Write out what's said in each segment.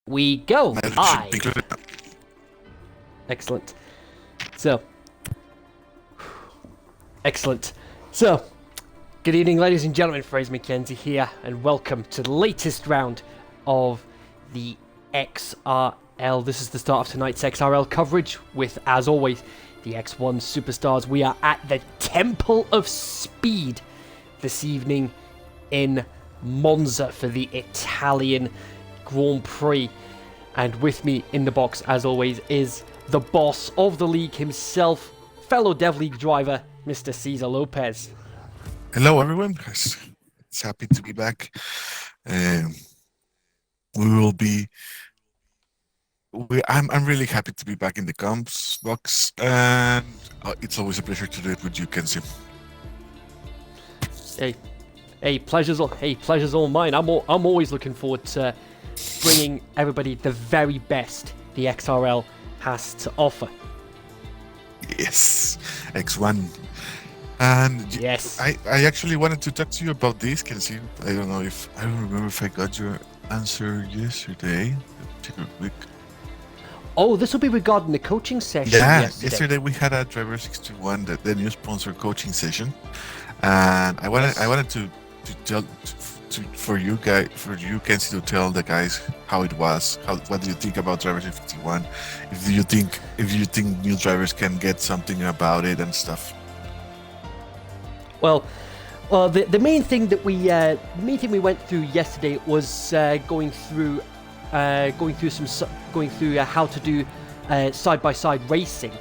We go. Hi. Excellent. So, good evening, ladies and gentlemen. Fraser McKenzie here, and welcome to the latest round of the XRL. This is the start of tonight's XRL coverage with, as always, the X1 superstars. We are at the Temple of Speed this evening in Monza for the Italian Grand Prix. And with me in the box, as always, is the boss of the league himself, fellow Dev League driver, Mr. Cesar Lopez. Hello, everyone. It's happy to be back. I'm really happy to be back in the comms box, and it's always a pleasure to do it with you, Kenzie. Hey, pleasure's all mine. I'm always looking forward to bringing everybody the very best the XRL has to offer. Yes, X1. And yes, I actually wanted to talk to you about this, Kenzie. I don't remember if I got your answer yesterday. Take a quick. Oh, this will be regarding the coaching session. Yeah, yesterday we had a Driver 61, the new sponsor coaching session, and I wanted to tell for you, Kenzie, to tell the guys how it was. What do you think about Driver 61? If you think new drivers can get something about it and stuff. Well, the main thing we went through yesterday was going through how to do side-by-side racing,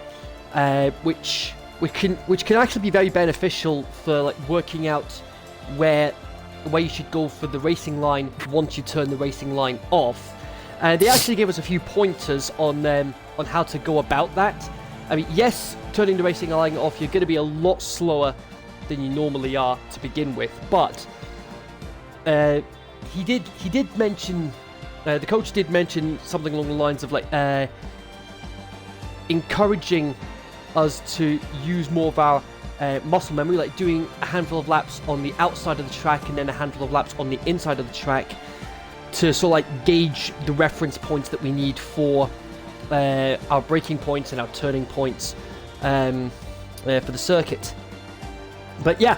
which can actually be very beneficial for like working out where you should go for the racing line once you turn the racing line off. They actually gave us a few pointers on how to go about that. I mean, yes, turning the racing line off, you're going to be a lot slower than you normally are to begin with, but he did mention, the coach did mention something along the lines of like encouraging us to use more of our muscle memory, like doing a handful of laps on the outside of the track and then a handful of laps on the inside of the track to sort of like gauge the reference points that we need for our braking points and our turning points for the circuit. But yeah,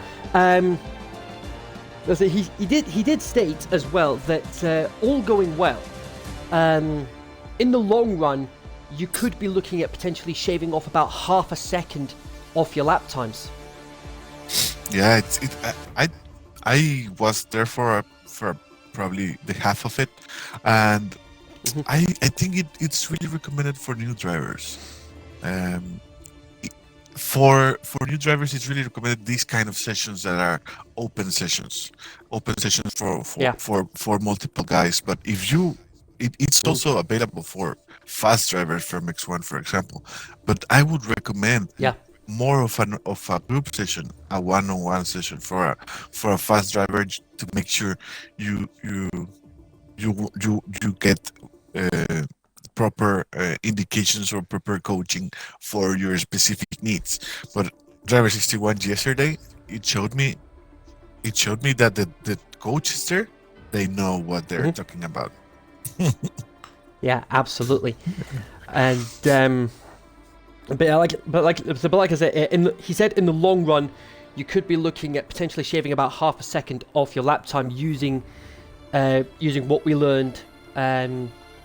he did state as well that all going well, in the long run, you could be looking at potentially shaving off about half a second off your lap times. Yeah, I was there for probably the half of it, and I think it's really recommended for new drivers. For new drivers, it's really recommended these kind of sessions that are open sessions for multiple guys. But it's also available for fast drivers from X1, for example. But I would recommend more of a group session, a one-on-one session for a fast driver to make sure you get proper indications or proper coaching for your specific needs. But Driver 61 yesterday, it showed me that the coaches there, they know what they're talking about. Yeah, absolutely. And but like I said, he said in the long run, you could be looking at potentially shaving about half a second off your lap time using what we learned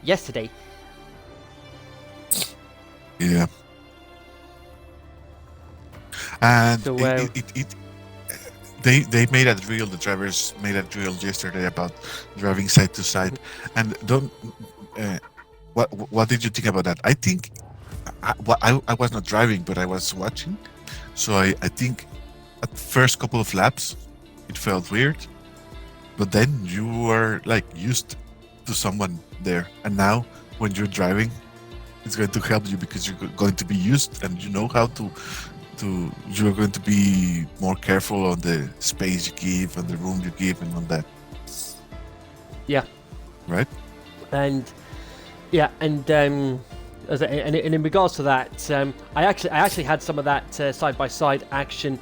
yesterday. Yeah. And so, they made a drill. The drivers made a drill yesterday about driving side to side. And what did you think about that? I think I was not driving, but I was watching. So I think at the first couple of laps, it felt weird. But then you were like used to someone there. And now when you're driving, it's going to help you because you're going to be used and you know how you're going to be more careful on the space you give and the room you give and all that. Yeah. Right? And in regards to that, I actually had some of that side-by-side action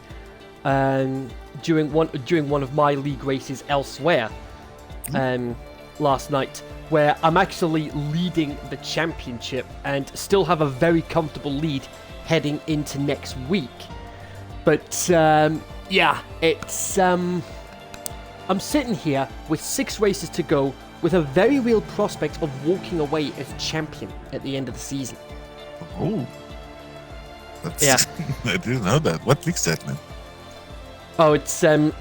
during one of my league races elsewhere. last night, where I'm actually leading the championship and still have a very comfortable lead heading into next week. But yeah, it's I'm sitting here with 6 races to go, with a very real prospect of walking away as champion at the end of the season. Oh, yeah. I didn't know that. What league's that, man? Oh, it's a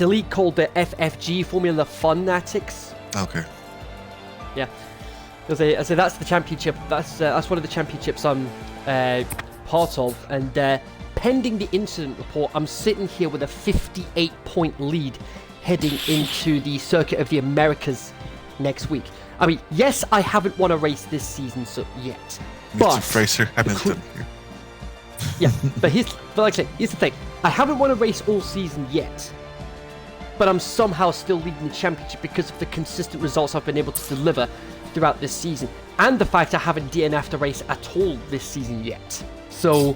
league called the FFG, Formula Funatics. Okay. Yeah. I say that's the championship. That's one of the championships I'm part of, and pending the incident report, I'm sitting here with a 58-point lead heading into the Circuit of the Americas next week. I mean, yes, I haven't won a race this season yet, but Mr. Fraser Hamilton. Yeah, but like I said, here's the thing: I haven't won a race all season yet, but I'm somehow still leading the championship because of the consistent results I've been able to deliver throughout this season, and the fact I haven't DNF'd a race at all this season yet. So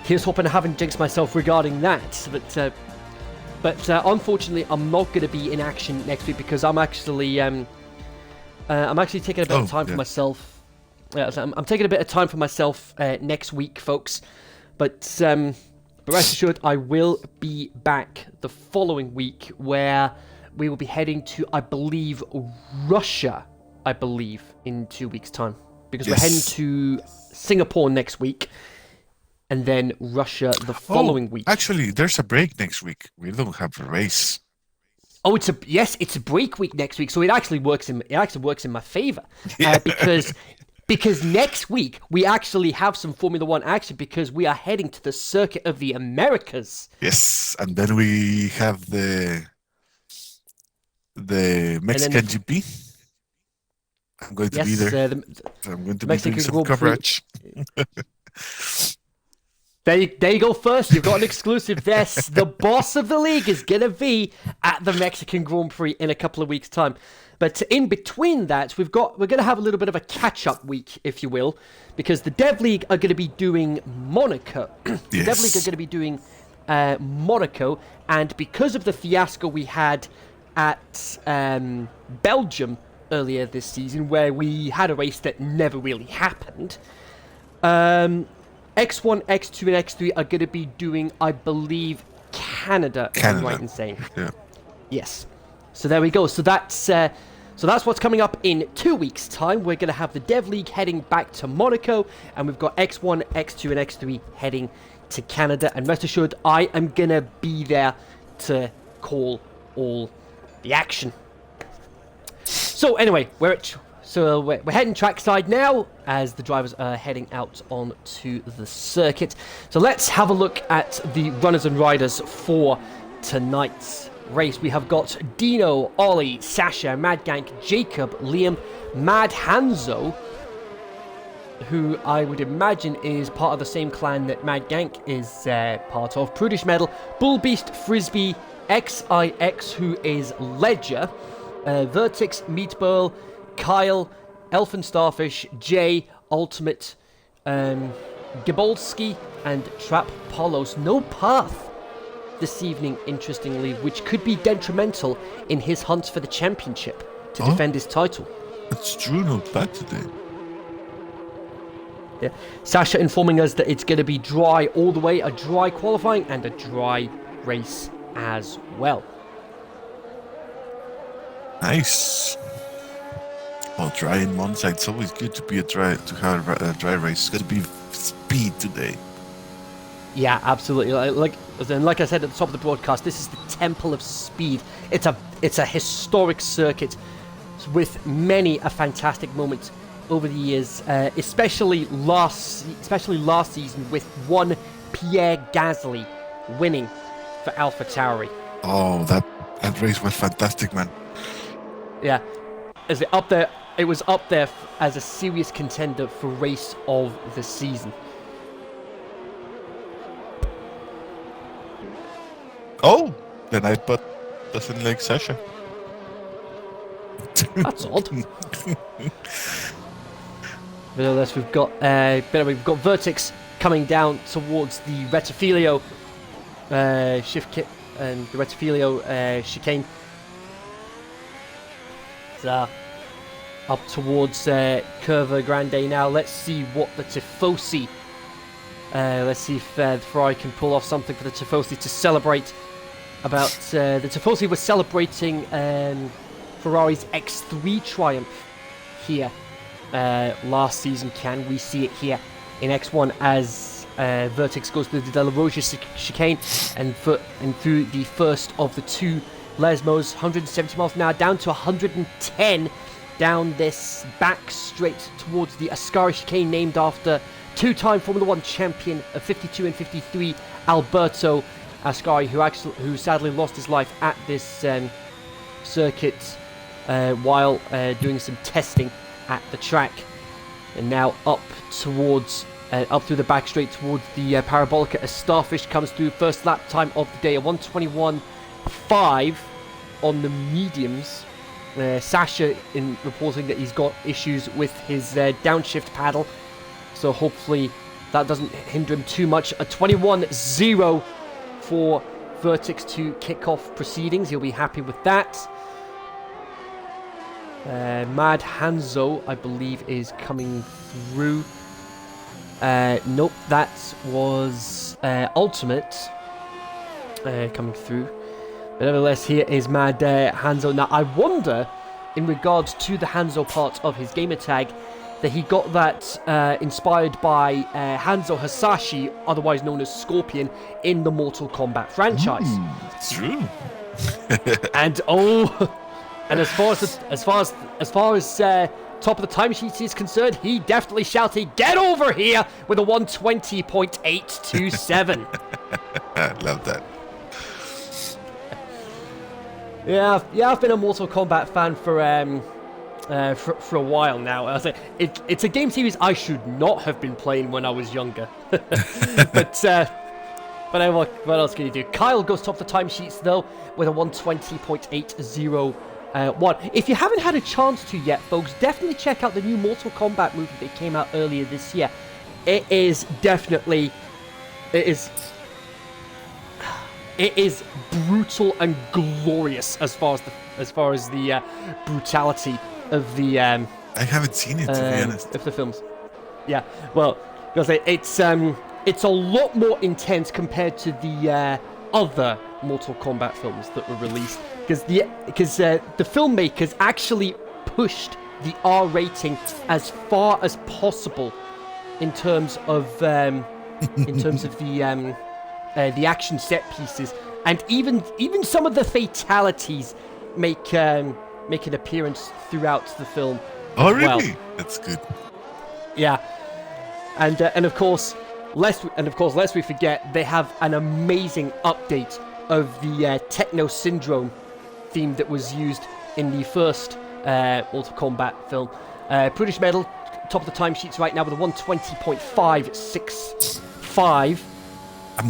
here's hoping I haven't jinxed myself regarding that. But unfortunately, I'm not going to be in action next week because I'm actually taking a bit of time for myself. I'm taking a bit of time for myself next week, folks. But rest assured, I will be back the following week, where we will be heading to, I believe, Russia. In 2 weeks' time, because we're heading to Singapore next week, and then Russia the following week. Actually, there's a break next week. We don't have a race. Oh, it's a break week next week, so it actually works in my favor, because next week we actually have some Formula One action, because we are heading to the Circuit of the Americas. Yes, and then we have the Mexican GP. I'm going to be there. I'm going to be doing some coverage. There you go first. You've got an exclusive. Yes, the boss of the league is going to be at the Mexican Grand Prix in a couple of weeks' time. But in between that, we're going to have a little bit of a catch-up week, if you will, because the Dev League are going to be doing Monaco. The Dev League are going to be doing Monaco, and because of the fiasco we had at Belgium earlier this season, where we had a race that never really happened, X1, X2, and X3 are going to be doing, I believe, Canada. If I'm right in saying. Yeah. Yes. So there we go. So that's what's coming up in 2 weeks' time. We're going to have the Dev League heading back to Monaco, and we've got X1, X2, and X3 heading to Canada. And rest assured, I am going to be there to call all the action. So anyway, we're heading trackside now as the drivers are heading out onto the circuit. So let's have a look at the runners and riders for tonight's race. We have got Dino, Ollie, Sasha, Mad Gank, Jacob, Liam, Mad Hanzo, who I would imagine is part of the same clan that Mad Gank is part of, Prudish Metal, Bull Beast, Frisbee, XIX, who is Ledger, Vertix, Meatball, Kyle, Elfin Starfish, Jay, Ultimate, Gibolski, and Trap Polos. No path this evening, interestingly, which could be detrimental in his hunt for the championship to defend his title. That's true, not bad today. Yeah. Sasha informing us that it's going to be dry all the way, a dry qualifying and a dry race as well. Nice. Well, dry in Monza, it's always good to have a dry race. It's going to be speed today. Yeah, absolutely. Like I said at the top of the broadcast, this is the Temple of Speed. It's a historic circuit with many a fantastic moment over the years, especially last season with one Pierre Gasly winning for AlphaTauri. Oh, that race was fantastic, man. Yeah, it was up there as a serious contender for race of the season. Oh, then I doesn't like Sasha. That's odd. Nevertheless, we've got Vertix coming down towards the Retifilio shift kit and the Retifilio chicane. So, up towards Curva Grande now. Let's see what the Tifosi... let's see if Ferrari can pull off something for the Tifosi to celebrate. About the Tifosi was celebrating Ferrari's X3 triumph here last season. Can we see it here in X1 as Vertex goes through the De La Roja chicane and through the first of the two Lesmos, 170 miles an hour down to 110 down this back straight towards the Ascari chicane, named after two-time Formula 1 champion of 52 and 53 Alberto Ascari, who sadly lost his life at this circuit while doing some testing at the track. And now up towards up through the back straight towards the Parabolica as Starfish comes through. First lap time of the day, a 1:21.5 on the mediums. Sasha in reporting that he's got issues with his downshift paddle, so hopefully that doesn't hinder him too much. A 21.0 for Vertex to kick off proceedings. He'll be happy with that. Mad Hanzo, I believe, is coming through. Nope, that was Ultimate coming through. But nevertheless, here is Mad Hanzo. Now, I wonder, in regards to the Hanzo part of his gamer tag, that he got that inspired by Hanzo Hasashi, otherwise known as Scorpion, in the Mortal Kombat franchise. It's true. And as far as top of the timesheet is concerned, he definitely shouted, "Get over here!" with a 1:20.827. I love that. Yeah, I've been a Mortal Kombat fan for a while now. I was like, it's a game series I should not have been playing when I was younger. But what else can you do? Kyle goes top of the timesheets though with a 1:20.801. If you haven't had a chance to yet, folks, definitely check out the new Mortal Kombat movie that came out earlier this year. It is brutal and glorious as far as the brutality of the I haven't seen it, to be honest. Of the films. Yeah, well, because it's a lot more intense compared to the other Mortal Kombat films that were released, because the filmmakers actually pushed the R rating as far as possible in terms of the action set pieces, and even some of the fatalities make an appearance throughout the film. Oh, really? Well. That's good. Yeah, and of course, lest we forget, they have an amazing update of the Techno Syndrome theme that was used in the first Mortal Kombat film. British Medal, top of the timesheets right now with a 1:20.565. I'm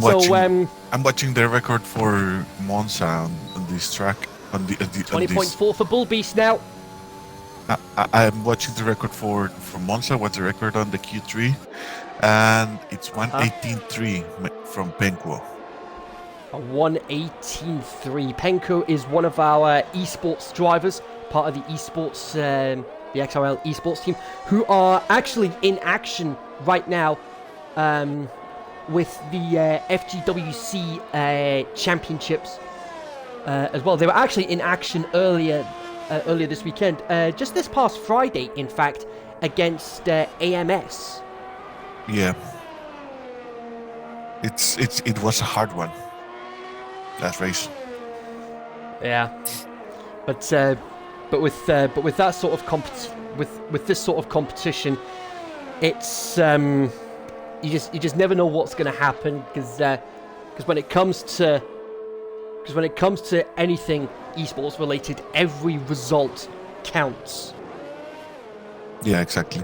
watching the record for Monza on this track. On the 20.4 for Bull Beast now. I'm watching the record for Monza. What's the record on the Q3? And it's 1:18.3 from Penco. A 1:18.3. Penco is one of our esports drivers, part of the esports, the XRL esports team, who are actually in action right now with the FGWC championships as well. They were actually in action earlier this weekend, just this past Friday, in fact, against AMS. Yeah, it was a hard one, that race. Yeah, but with that sort of with this sort of competition, it's you just never know what's going to happen, because when it comes to anything esports related, every result counts. Yeah, exactly.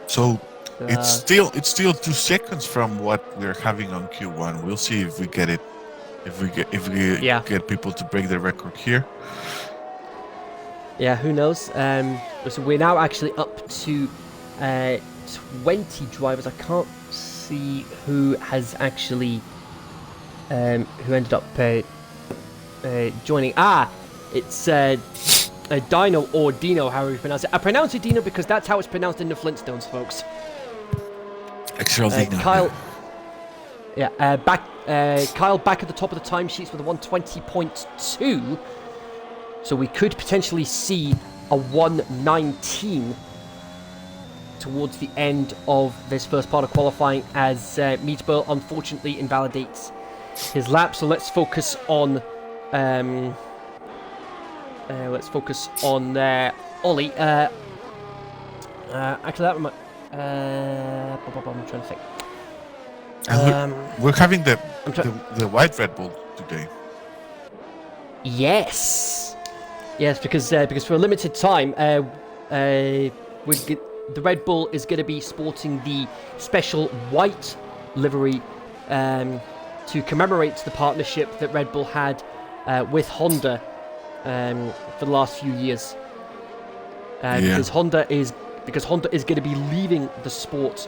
So it's still 2 seconds from what we're having on Q1. We'll see if we get it. If we get people to break the record here. Yeah, who knows? So we're now actually up to 20 drivers. I can't see who has actually who ended up joining. It's Dino or Dino, however you pronounce it. I pronounce it Dino because that's how it's pronounced in the Flintstones, folks. Extraordinary. Kyle. Yeah, Kyle back at the top of the timesheets with a 120.2. So we could potentially see a 119 towards the end of this first part of qualifying as Meadsburg unfortunately invalidates his lap. So let's focus on Ollie. Actually, that might. I'm trying to think. We're having the white Red Bull today. Yes, because for a limited time, the Red Bull is going to be sporting the special white livery to commemorate the partnership that Red Bull had with Honda for the last few years. Because Honda is going to be leaving the sport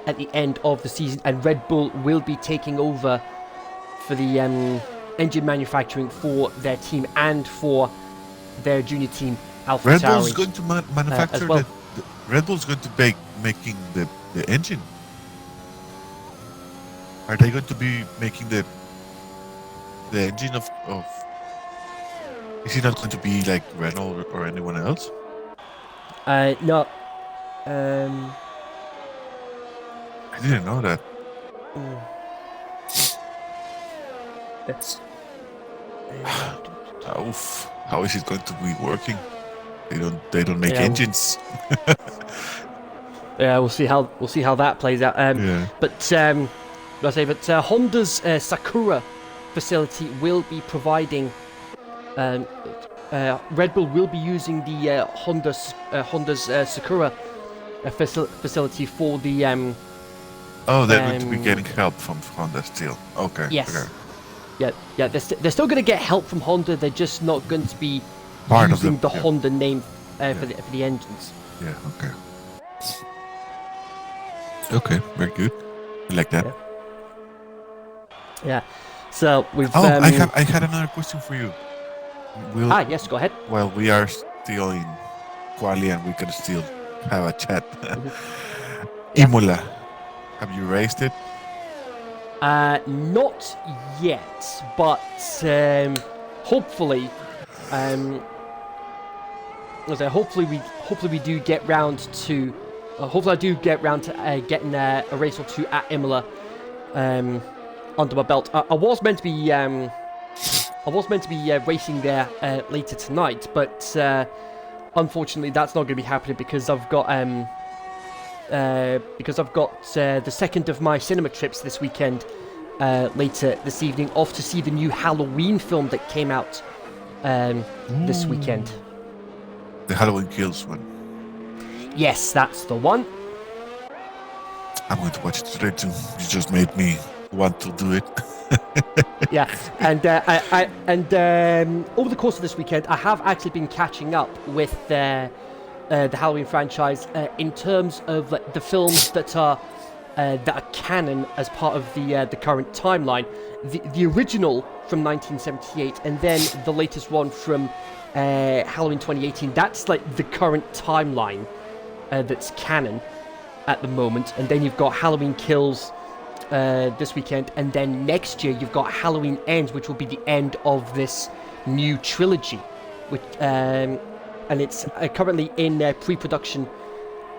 at the end of the season, and Red Bull will be taking over for the engine manufacturing for their team and for their junior team, AlphaTauri. Red Bull's going to manufacture well. Red Bull's going to be making the engine. Are they going to be making the engine of? Is it not going to be like Renault or anyone else? No. I didn't know that. How is it going to be working? They don't make engines. Yeah, we'll see how that plays out. But Honda's Sakura facility will be providing. Red Bull will be using the Honda's Sakura facility for the. They're going to be getting help from Honda still. Okay. Yes. Okay. Yeah. They're still going to get help from Honda. They're just not going to be using the Honda name for the engines. Yeah. Okay. Okay. Very good. I like that. Yeah. So we've. I had another question for you. Yes. Go ahead. Well, we are still in quali and we can still have a chat. Imola. Have you raced it? Not yet, but hopefully, hopefully we do get round to. Hopefully, I do get round to getting a race or two at Imola under my belt. I was meant to be racing there later tonight, but unfortunately, that's not going to be happening because I've got the second of my cinema trips this weekend later this evening, off to see the new Halloween film that came out this weekend. The Halloween Kills one. Yes, that's the one. I'm going to watch it today too. You just made me want to do it. Yeah, and over the course of this weekend, I have actually been catching up with the Halloween franchise in terms of the films that are canon as part of the current timeline. The original from 1978, and then the latest one from Halloween 2018. That's like the current timeline that's canon at the moment. And then you've got Halloween Kills this weekend, and then next year you've got Halloween Ends, which will be the end of this new trilogy, which and it's currently in pre-production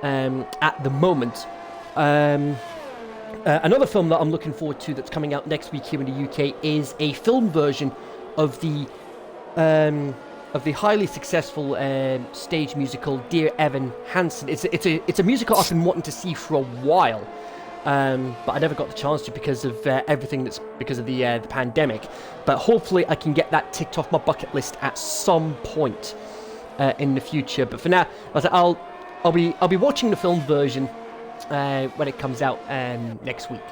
at the moment. Another film that I'm looking forward to that's coming out next week here in the UK is a film version of the highly successful stage musical Dear Evan Hansen. It's a musical I've been wanting to see for a while, but I never got the chance to because of everything because of the pandemic. But hopefully I can get that ticked off my bucket list at some point in the future. But for now, I'll be watching the film version when it comes out next week.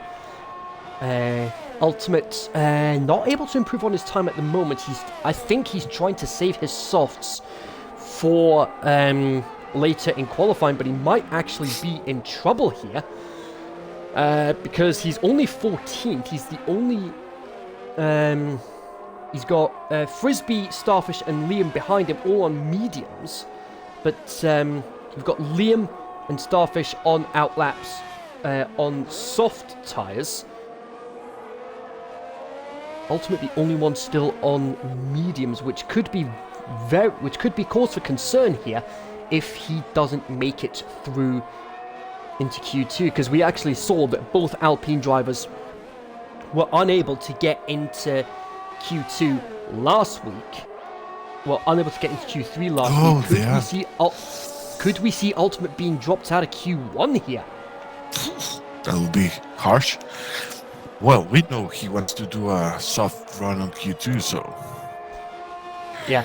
Ultimate not able to improve on his time at the moment. I think he's trying to save his softs for later in qualifying, but he might actually be in trouble here because he's only 14th. He's the only He's got Frisbee, Starfish, and Liam behind him, all on mediums. But you've got Liam and Starfish on outlaps on soft tyres. Ultimate, the only one still on mediums, which could be cause for concern here if he doesn't make it through into Q2, because we actually saw that both Alpine drivers were unable to get into Q2 last week. Well, unable to get into Q3 last week. Could we see Ultimate being dropped out of Q1 here? That would be harsh. Well, we know he wants to do a soft run on Q2, so yeah.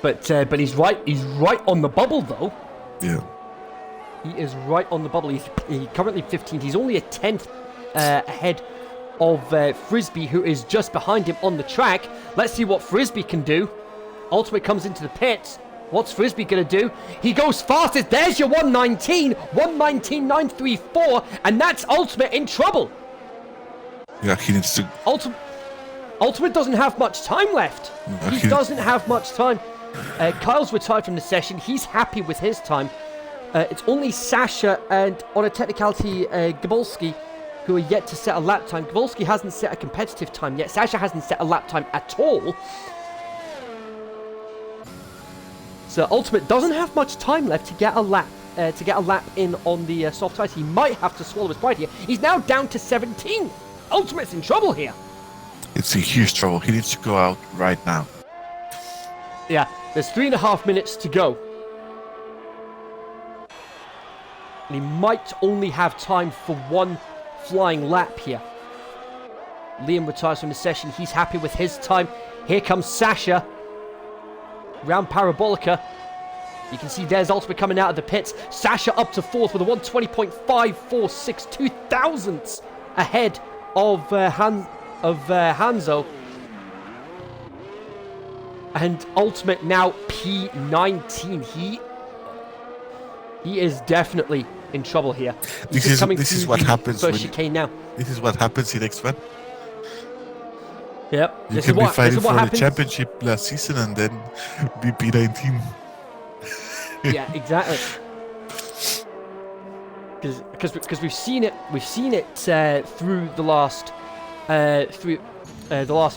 But he's right on the bubble though. Yeah. He is right on the bubble. He's currently 15th. He's only a 10th ahead of Frisbee, who is just behind him on the track. Let's see what Frisbee can do. Ultimate comes into the pits. What's Frisbee going to do? He goes fastest. There's your 119. 119.934. And that's Ultimate in trouble. Yeah, he needs to... Ultimate doesn't have much time left. No, he doesn't have much time. Kyle's retired from the session. He's happy with his time. It's only Sasha and, on a technicality, Gabolski, who are yet to set a lap time. Gabolski hasn't set a competitive time yet. Sasha hasn't set a lap time at all. So Ultimate doesn't have much time left to get a lap in on the soft tyres. He might have to swallow his pride here. He's now down to 17. Ultimate's in trouble here. It's a huge trouble. He needs to go out right now. Yeah, there's 3.5 minutes to go. And he might only have time for one flying lap here. Liam retires from the session. He's happy with his time. Here comes Sasha. Round Parabolica. You can see there's Ultimate coming out of the pits. Sasha up to 4th with a 120.546, 2 thousandths ahead of Hanzo. And Ultimate now P19. He is definitely in trouble here. This is what happens when chicane now. This is what happens in X1. Yep. You can be fighting for the championship last season and then be P19. Yeah, exactly. Because we've seen it through the last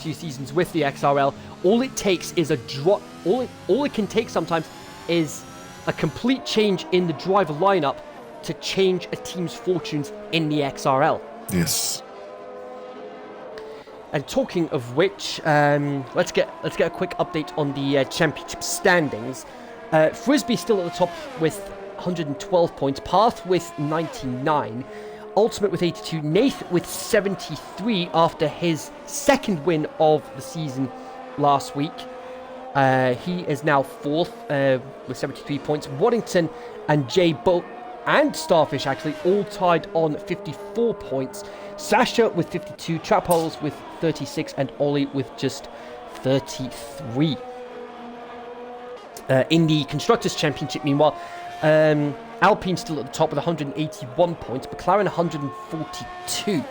few seasons with the XRL. All it takes is a drop. All it can take sometimes is a complete change in the driver lineup to change a team's fortunes in the XRL. Yes. And talking of which, let's get a quick update on the championship standings. Frisbee still at the top with 112 points. Path with 99. Ultimate with 82. Nath with 73 after his second win of the season last week. He is now 4th with 73 points. Waddington and Jay Boat and Starfish actually all tied on 54 points. Sasha with 52. Trap Holes with 36. And Ollie with just 33. In the Constructors' Championship, meanwhile, Alpine still at the top with 181 points. McLaren 142.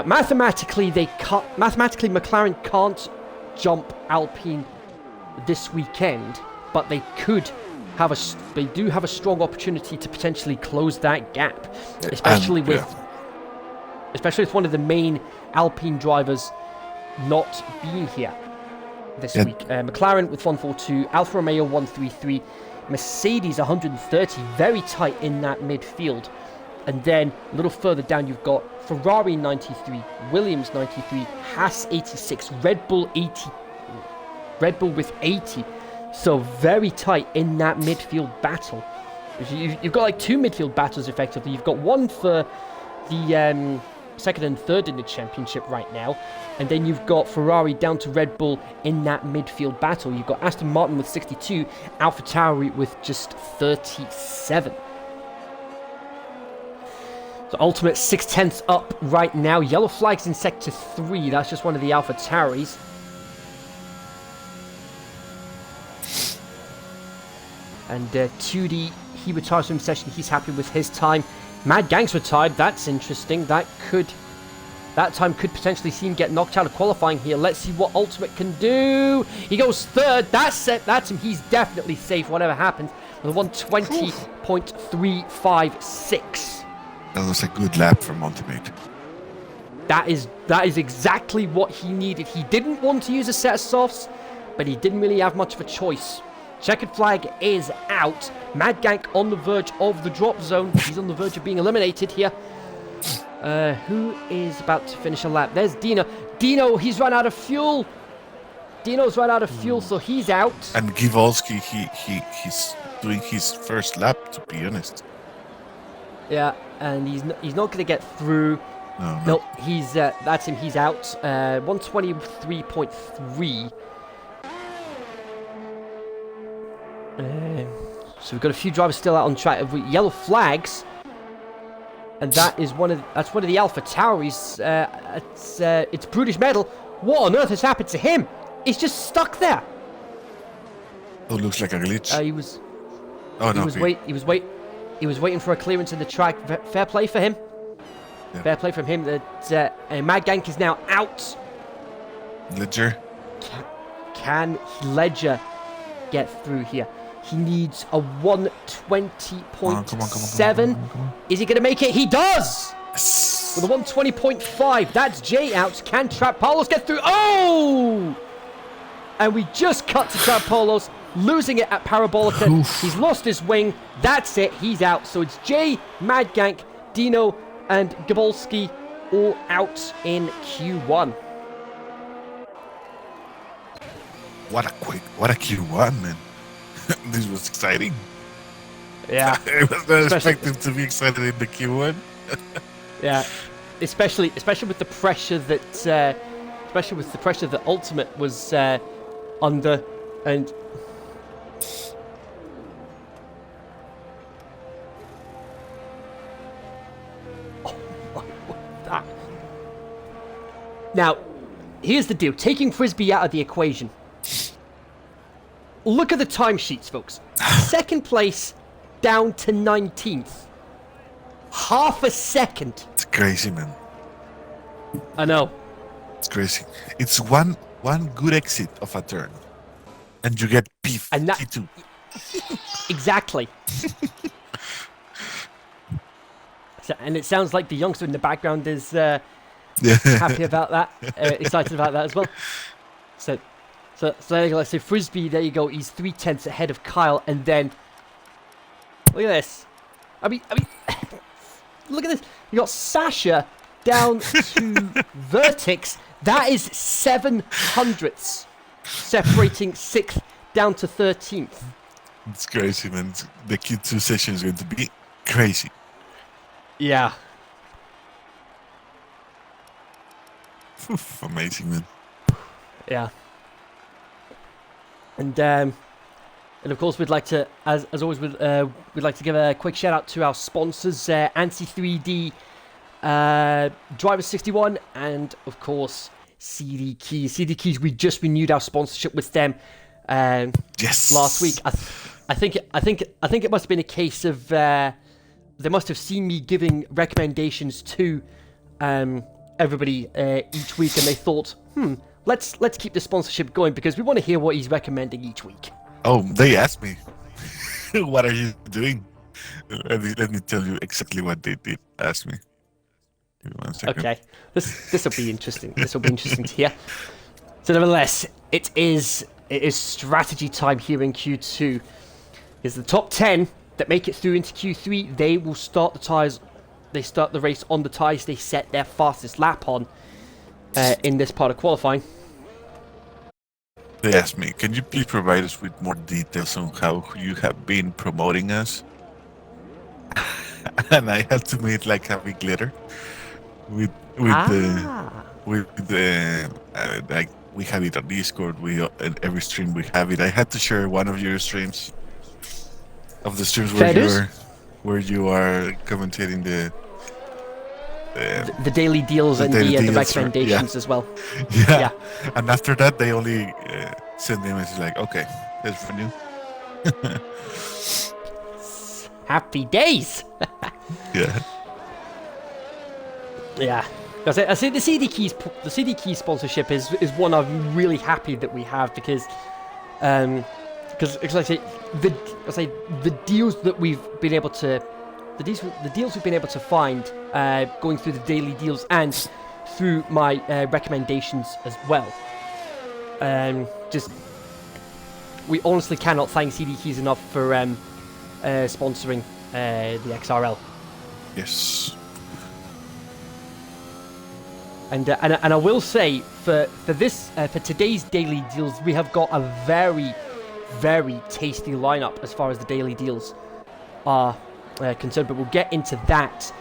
Mathematically, McLaren can't jump Alpine this weekend, but they do have a strong opportunity to potentially close that gap, especially with one of the main Alpine drivers not being here this week. McLaren with 142, Alfa Romeo 133, Mercedes 130, very tight in that midfield. And then a little further down you've got Ferrari 93, Williams 93, Haas 86, Red Bull with 80. So very tight in that midfield battle. You've got like two midfield battles effectively. You've got one for the second and third in the championship right now, and then you've got Ferrari down to Red Bull in that midfield battle. You've got Aston Martin with 62, AlphaTauri with just 37. So Ultimate 6/10 up right now. Yellow flags in sector 3. That's just one of the AlphaTauris. And 2D, he retires from session. He's happy with his time. Mad Gang's retired. That's interesting. That could That time could potentially see him get knocked out of qualifying here. Let's see what Ultimate can do. He goes third. That's it. That's him. He's definitely safe, whatever happens. With a 120.356. That was a good lap from Ultimate. That is exactly what he needed. He didn't want to use a set of softs, but he didn't really have much of a choice. Checkered flag is out. Mad Gank on the verge of the drop zone. He's on the verge of being eliminated here. Who is about to finish a lap? There's Dino. Dino, he's run out of fuel. Dino's run out of fuel, so he's out. And Givolsky, he's doing his first lap, to be honest. Yeah, and he's not going to get through. No, he's that's him. He's out. 123.3. So we've got a few drivers still out on track. Yellow flags, and that's one of the Alpha Tauris. It's Brutish Metal. What on earth has happened to him? He's just stuck there. Oh, looks like a glitch. He was. Oh no. He was waiting for a clearance in the track. Fair play for him. Yeah. Fair play from him. That Mad Gank is now out. Ledger. Can Ledger get through here? He needs a 120.7. Is he going to make it? He does! Yes. With a 120.5. That's Jay out. Can Trapolos get through? Oh! And we just cut to Trapolos, losing it at Parabolica. Oof. He's lost his wing. That's it. He's out. So it's Jay, Mad Gank, Dino, and Gabolski all out in Q1. What a Q1, man. This was exciting. Yeah. I was not expecting to be excited in the Q1. Yeah. Especially with the pressure that Ultimate was under, and that. Now, here's the deal. Taking Frisbee out of the equation. Look at the timesheets, folks. Second place down to 19th. Half a second. It's crazy, man. I know. It's crazy. It's one good exit of a turn, and you get P2. And that, exactly. And it sounds like the youngster in the background is happy about that, excited about that as well. So let's say Frisbee. There you go. He's 3/10 ahead of Kyle, and then look at this. I mean, look at this. You got Sasha down to Vertex. That is 700ths separating 6th down to 13th. It's crazy, man. The Q2 session is going to be crazy. Yeah. Oof, amazing, man. Yeah. And of course, we'd like to, as always, we'd like to give a quick shout out to our sponsors, Ansi3D, Driver61, and of course CD Keys. CD Keys, we just renewed our sponsorship with them Yes. last week. I think it must have been a case of they must have seen me giving recommendations to everybody each week, and they thought, let's keep the sponsorship going because we want to hear what he's recommending each week. Oh, they asked me, what are you doing? Let me tell you exactly what they did ask me. Give me 1 second. Okay, this will be interesting. This will be interesting to hear. So nevertheless, it is strategy time here in Q2. Is the top 10 that make it through into Q3, they will start the tires. They start the race on the tires they set their fastest lap on in this part of qualifying. They asked me, can you please provide us with more details on how you have been promoting us? And I had to make like a big letter with the like we have it on Discord. In every stream we have it. I had to share one of your streams, of the streams where you are commentating the daily deals and the recommendations as well. Yeah. And after that, they only send me a message like, okay, that's for you. Happy days. Yeah. Yeah. I say the CD Key sponsorship is one I'm really happy that we have because I say the deals that we've been able to the deals we've been able to find going through the daily deals and through my recommendations as well. We honestly cannot thank CD Keys enough for sponsoring the XRL. Yes. And I will say for today's daily deals, we have got a very, very tasty lineup as far as the daily deals are concerned. But we'll get into that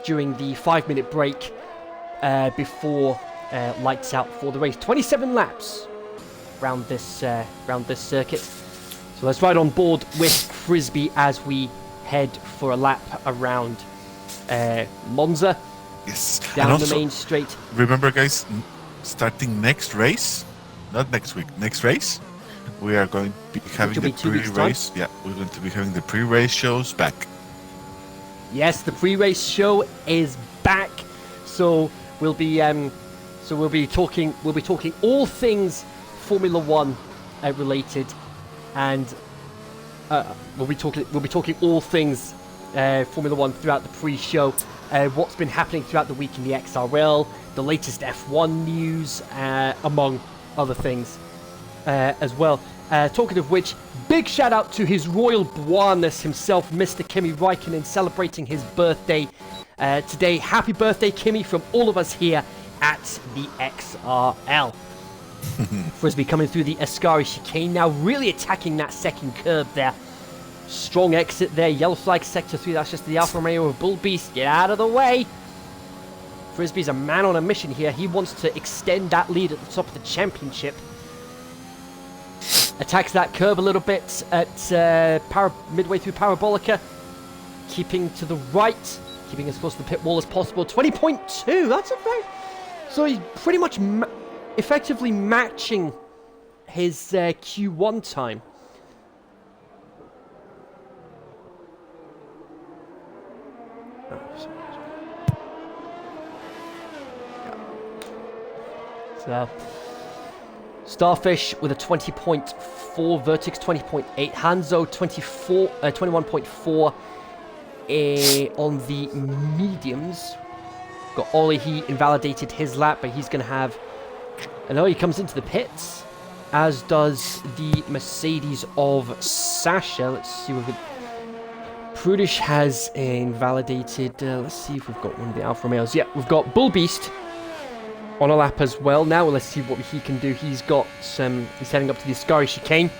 during the 5-minute break before lights out for the race. 27 laps round this circuit. So let's ride on board with Frisbee as we head for a lap around Monza. Yes. Down and the main straight. Remember, guys, starting next race, not next week, next race, we are going to be having the pre-race. Yeah, we're going to be having the pre-race shows back. Yes, the pre-race show is back. So we'll be talking all things Formula One related, and we'll be talking all things Formula One throughout the pre-show. What's been happening throughout the week in the XRL, the latest F1 news, among other things as well. Talking of which, big shout out to His Royal Bwaness himself, Mr. Kimi Räikkönen, celebrating his birthday today. Happy birthday, Kimi, from all of us here at the XRL. Frisbee coming through the Ascari chicane now, really attacking that second curb there. Strong exit there, yellow flag sector 3, that's just the Alfa Romeo of Bull Beast. Get out of the way. Frisbee's a man on a mission here. He wants to extend that lead at the top of the championship. Attacks that curb a little bit at midway through Parabolica. Keeping to the right, keeping as close to the pit wall as possible. 20.2, that's a very... So he's pretty much effectively matching his Q1 time. So, Starfish with a 20.4, Vertix 20.8, Hanzo 21.4 on the mediums. Got Ollie, he invalidated his lap, but he's going to have... I know he comes into the pits, as does the Mercedes of Sasha. Let's see what we've got. Prudish has invalidated... let's see if we've got one of the Alfa Romeos. Yeah, we've got Bull Beast on a lap as well. Now let's see what he can do. He's got some... He's heading up to the Ascari chicane.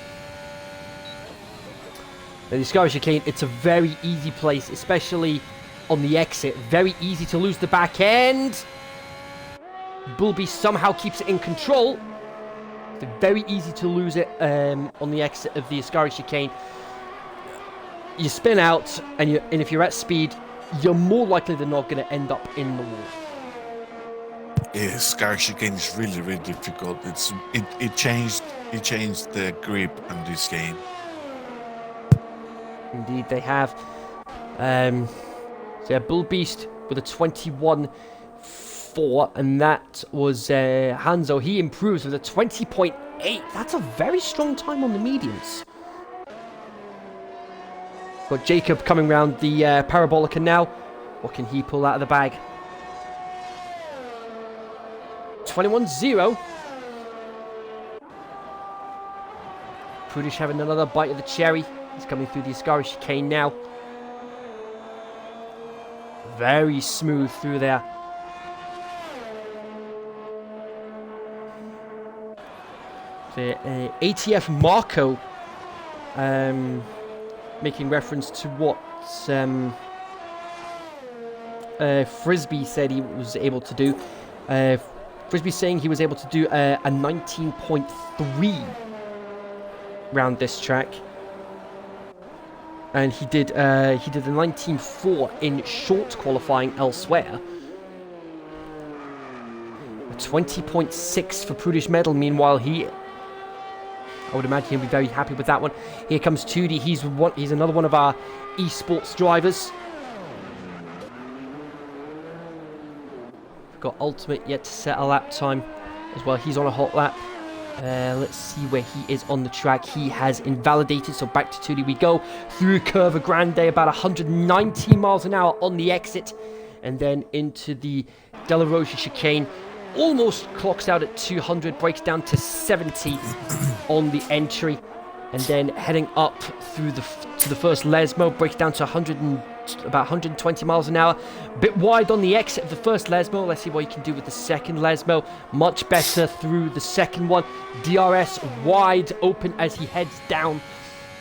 Now, the Ascari chicane, it's a very easy place, especially on the exit. Very easy to lose the back end. Bullby somehow keeps it in control. It's very easy to lose it on the exit of the Ascari chicane. You spin out, and if you're at speed, you're more likely than not going to end up in the wall. Yeah, Ascari chicane is really, really difficult. It changed the grip on this game. Indeed, they have. So yeah, Bull Beast with a 21.4, and that was Hanzo. He improves with a 20.8. That's a very strong time on the mediums. Got Jacob coming round the Parabolica now. What can he pull out of the bag? 21.0. Prudish having another bite of the cherry. He's coming through the Ascari chicane now. Very smooth through there. The ATF Marco making reference to what Frisbee said he was able to do. Frisbee saying he was able to do a 19.3 round this track. And he did a 19.4 in short qualifying elsewhere. A 20.6 for Prudish Medal. Meanwhile, I would imagine he'll be very happy with that one. Here comes 2D. He's another one of our esports drivers. got Ultimate yet to set a lap time as well. He's on a hot lap. Let's see where he is on the track. He has invalidated, so back to Tootie we go. Through Curva Grande, about 190 miles an hour on the exit. And then into the Della Rosa chicane. Almost clocks out at 200, breaks down to 70 on the entry. And then heading up through to the first Lesmo, breaks down to about 120 miles an hour. Bit wide on the exit of the first Lesmo. Let's see what he can do with the second Lesmo. Much better through the second one. DRS wide open as he heads down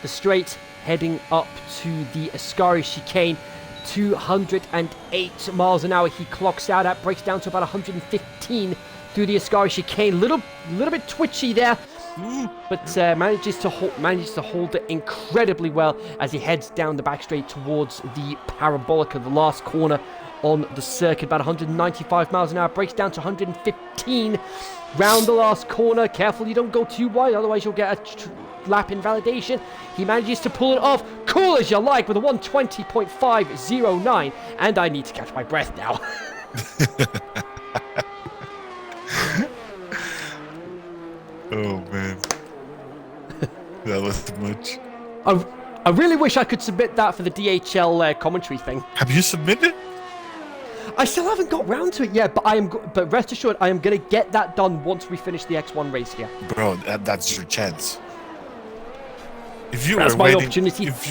the straight, heading up to the Ascari chicane. 208 miles an hour he clocks out at, breaks down to about 115 through the Ascari chicane. Little bit twitchy there, but manages to hold it incredibly well as he heads down the back straight towards the Parabolica, the last corner on the circuit. About 195 miles an hour, breaks down to 115 round the last corner. Careful you don't go too wide, otherwise you'll get a lap invalidation. He manages to pull it off, cool as you like, with a 120.509, and I need to catch my breath now. Oh man, that was too much. I really wish I could submit that for the DHL commentary thing. Have you submitted? I still haven't got round to it yet, but but rest assured, I am going to get that done once we finish the X1 race here. Bro, that's your chance. If you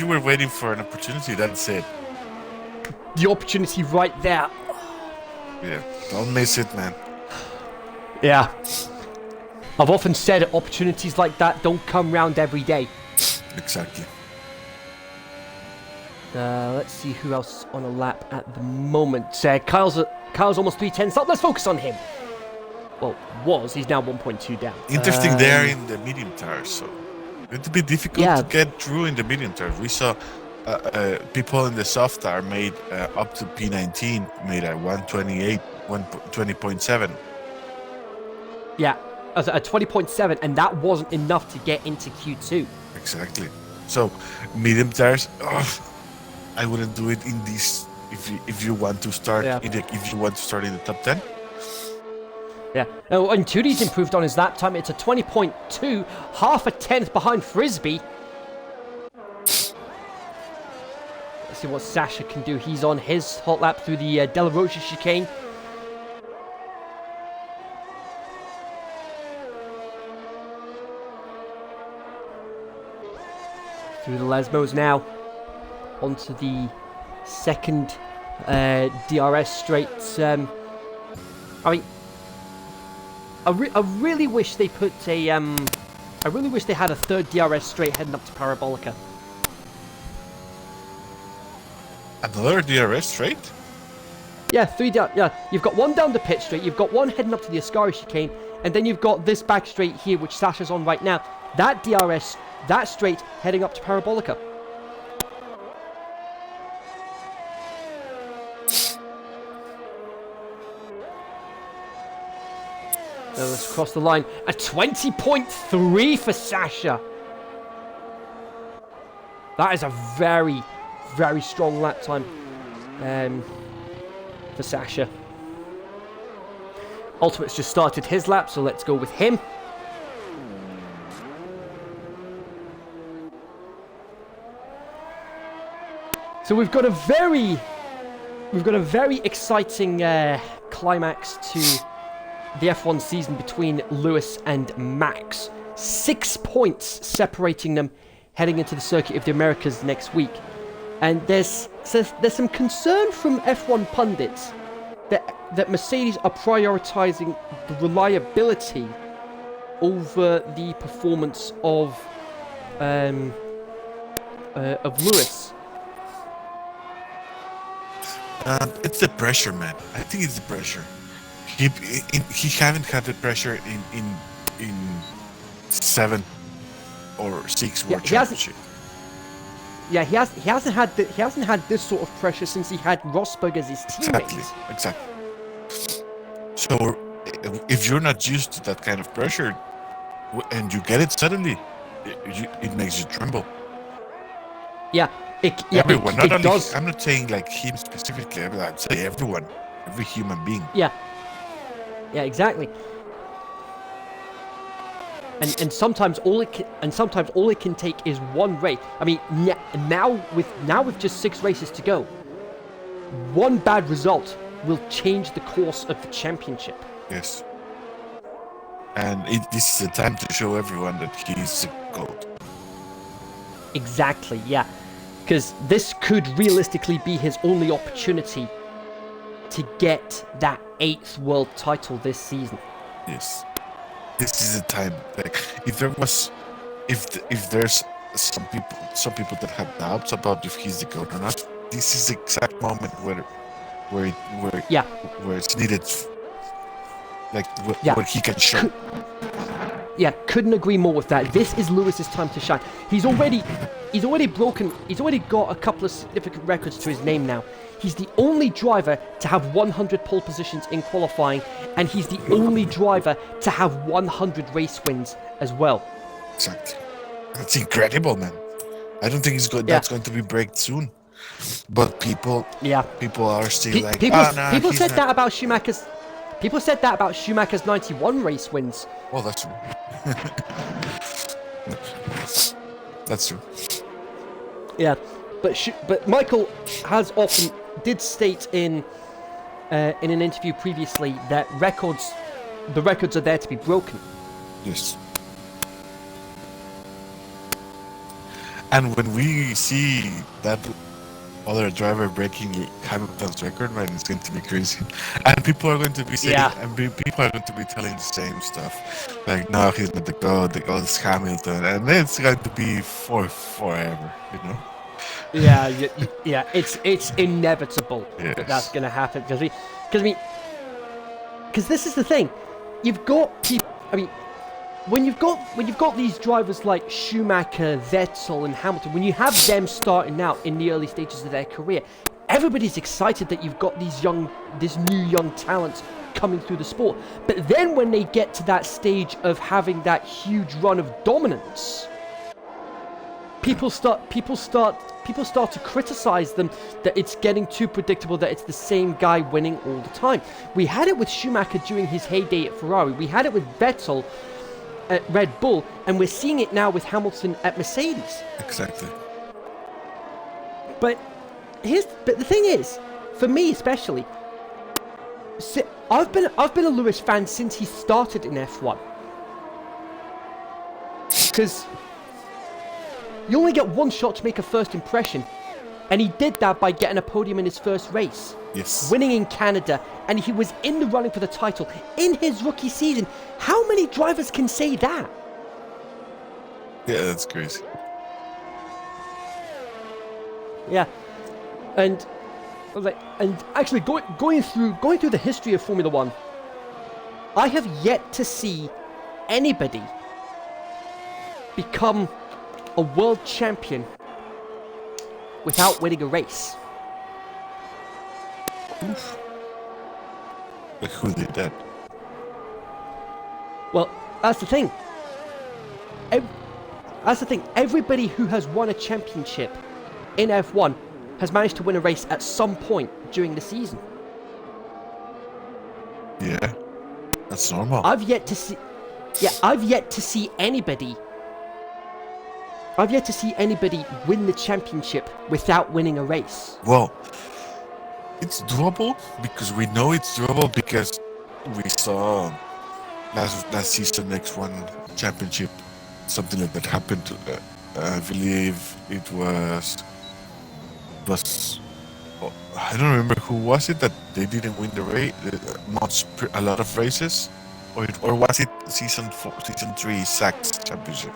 were waiting for an opportunity, that's it. The opportunity right there. Yeah, don't miss it, man. Yeah. I've often said opportunities like that don't come round every day. Exactly. Let's see who else on a lap at the moment. Kyle's almost 310. So let's focus on him. Well, he's now 1.2 down. Interesting there in the medium tires, so it'd be difficult to get through in the medium tires. We saw people in the soft tire made up to P19 made a 128, 120.7. Yeah, a 20.7, and that wasn't enough to get into Q2. Exactly. So medium tires, I wouldn't do it in these if you want to start if you want to start in the top 10. Yeah. Oh, and Tootie's improved on his lap time. It's a 20.2, half a tenth behind Frisbee. Let's see what Sasha can do. He's on his hot lap through the Della Rosa chicane. Through the Lesmos now. Onto the second DRS straight. I mean, I really wish they put a I really wish they had a third DRS straight heading up to Parabolica. Another DRS straight? Yeah, yeah. You've got one down the pit straight, you've got one heading up to the Ascari chicane, and then you've got this back straight here, which Sasha's on right now. That DRS, that straight heading up to Parabolica. So let's cross the line. A 20.3 for Sasha. That is a very, very strong lap time for Sasha. Ultimate's just started his lap, so let's go with him. So we've got a very exciting climax to the F1 season between Lewis and Max. 6 points separating them heading into the Circuit of the Americas next week. And there's some concern from F1 pundits that Mercedes are prioritizing the reliability over the performance of Lewis. It's the pressure, man. I think it's the pressure. He haven't had the pressure in 7 or 6 World Championship. Yeah, he hasn't had this sort of pressure since he had Rosberg as his teammate. Exactly. So if you're not used to that kind of pressure, and you get it suddenly, it makes you tremble. Yeah. Everyone, does. I'm not saying like him specifically. I'd say everyone, every human being. Yeah. Yeah, exactly. And sometimes all it can take is one race. I mean, now with just 6 races to go, one bad result will change the course of the championship. Yes. And this is the time to show everyone that he's the GOAT. Exactly, yeah. Because this could realistically be his only opportunity to get that 8th world title this season. Yes. This is the time. Like, if there's some people that have doubts about if he's the GOAT or not, this is the exact moment where it's needed. Like where he can show. Couldn't agree more with that. This is Lewis's time to shine. He's already got a couple of significant records to his name now. He's the only driver to have 100 pole positions in qualifying, and he's the only driver to have 100 race wins as well. Exactly. That's incredible, man. I don't think that's going to be break soon. But people are still people said that about Schumacher's. People said that about Schumacher's 91 race wins. Well, that's true. That's true. Yeah, but Michael has often did state in an interview previously that the records are there to be broken. Yes. And when we see that other driver breaking Hamilton's record, man, it's going to be crazy. And people are going to be saying, people are going to be telling the same stuff. Like, no, he's not the GOAT is Hamilton. And it's going to be forever, you know? Yeah, it's inevitable that that's going to happen. Because this is the thing. You've got people, I mean, when you've got these drivers like Schumacher, Vettel, and Hamilton, when you have them starting out in the early stages of their career, everybody's excited that you've got this new young talent coming through the sport. But then when they get to that stage of having that huge run of dominance, people start to criticize them, that it's getting too predictable, that it's the same guy winning all the time. We had it with Schumacher during his heyday at Ferrari. We had it with Vettel at Red Bull, and we're seeing it now with Hamilton at Mercedes. Exactly. But the thing is, for me especially, I've been a Lewis fan since he started in F1. Because you only get one shot to make a first impression, and he did that by getting a podium in his first race. Yes. Winning in Canada, and he was in the running for the title in his rookie season. How many drivers can say that? Yeah, that's crazy. Yeah, and actually going through the history of Formula One, I have yet to see anybody become a world champion without winning a race. Oof. Like, who did that? Well, that's the thing. Everybody who has won a championship in F1 has managed to win a race at some point during the season. Yeah, that's normal. I've yet to see anybody win the championship without winning a race. Well, it's doable because we know it's doable because we saw last season X1 championship, something like that happened. I believe it was I don't remember who was it that they didn't win the race, a lot of races, or was it season 3 Sachs championship?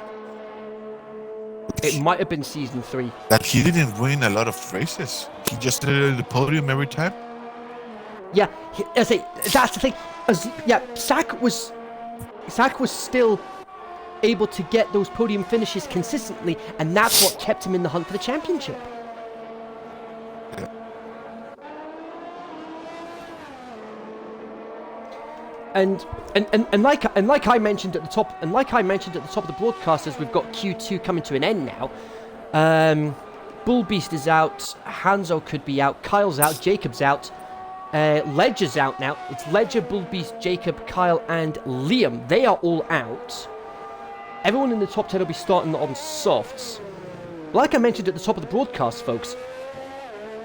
It might have been season 3. That he didn't win a lot of races. He just did the podium every time. Yeah, that's the thing. Zach was still able to get those podium finishes consistently, and that's what kept him in the hunt for the championship. Yeah. And like I mentioned at the top, of the broadcast, as we've got Q2 coming to an end now. Bull Beast is out, Hanzo could be out, Kyle's out, Jacob's out. Ledger's out now. It's Ledger, Bullbeast, Jacob, Kyle, and Liam. They are all out. Everyone in the top 10 will be starting on softs. Like I mentioned at the top of the broadcast, folks,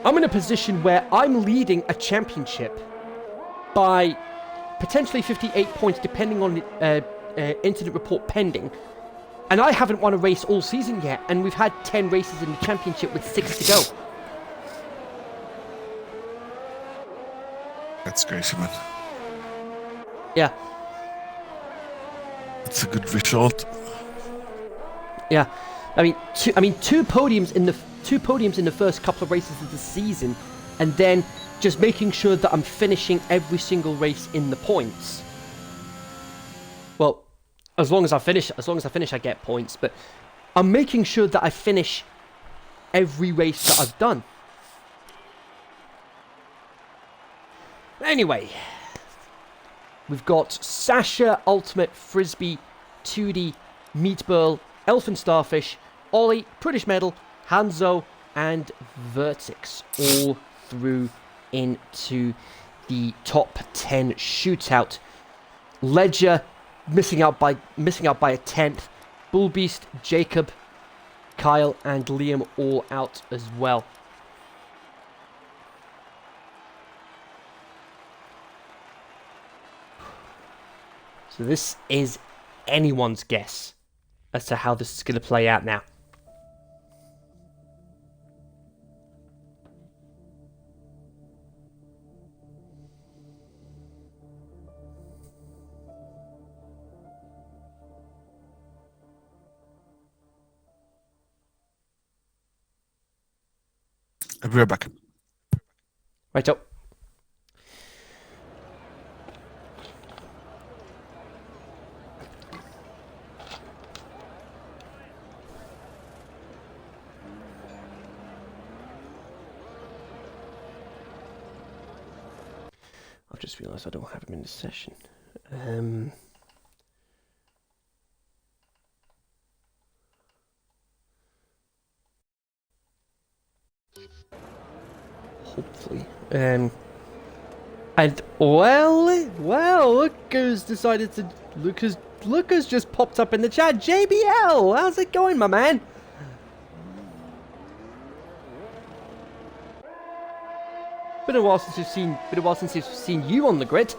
I'm in a position where I'm leading a championship by potentially 58 points, depending on incident report pending. And I haven't won a race all season yet, and we've had 10 races in the championship with 6 to go. That's crazy, man. Yeah. It's a good result. Yeah. Two podiums in the first couple of races of the season, and then just making sure that I'm finishing every single race in the points. Well, as long as I finish, I get points. But I'm making sure that I finish every race that I've done. Anyway, we've got Sasha, Ultimate, Frisbee, 2D, Meatball, Elfin Starfish, Ollie, British Medal, Hanzo, and Vertix all through into the top 10 shootout. Ledger missing out by a tenth. Bullbeast, Jacob, Kyle, and Liam all out as well. So this is anyone's guess as to how this is going to play out now. I'll be right back. Right up. I've just realised I don't have him in the session. Hopefully. And well, look who's just popped up in the chat. JBL, how's it going, my man? Been a while since we've seen you on the grid.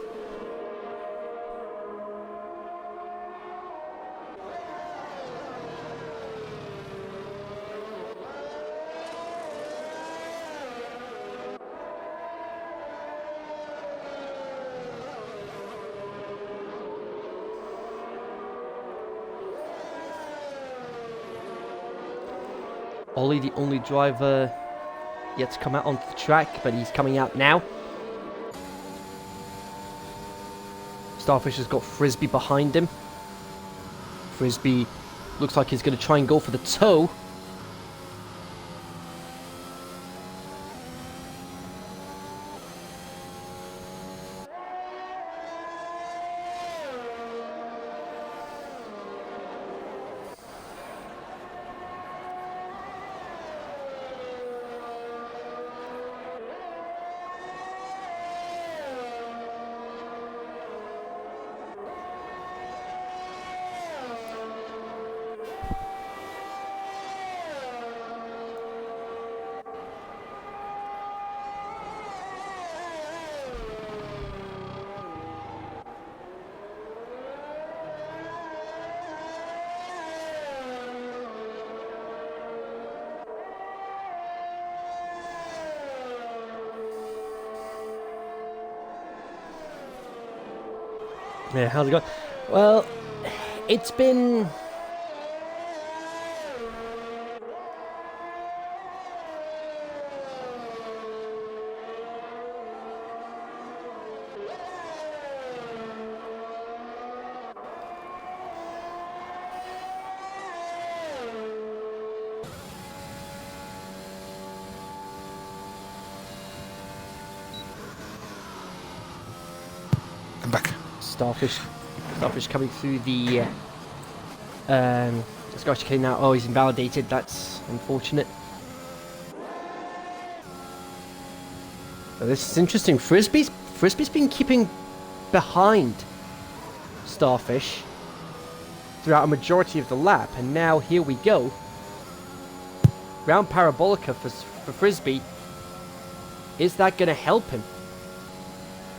Ollie, the only driver yet to come out onto the track, but he's coming out now. Starfish has got Frisbee behind him. Frisbee looks like he's going to try and go for the toe. Yeah, how's it going? Well, it's been... I'm back. Starfish coming through the Scottish K now. Oh, he's invalidated. That's unfortunate. This is interesting. Frisbee's been keeping behind Starfish throughout a majority of the lap, and now here we go. Round Parabolica for Frisbee. Is that going to help him?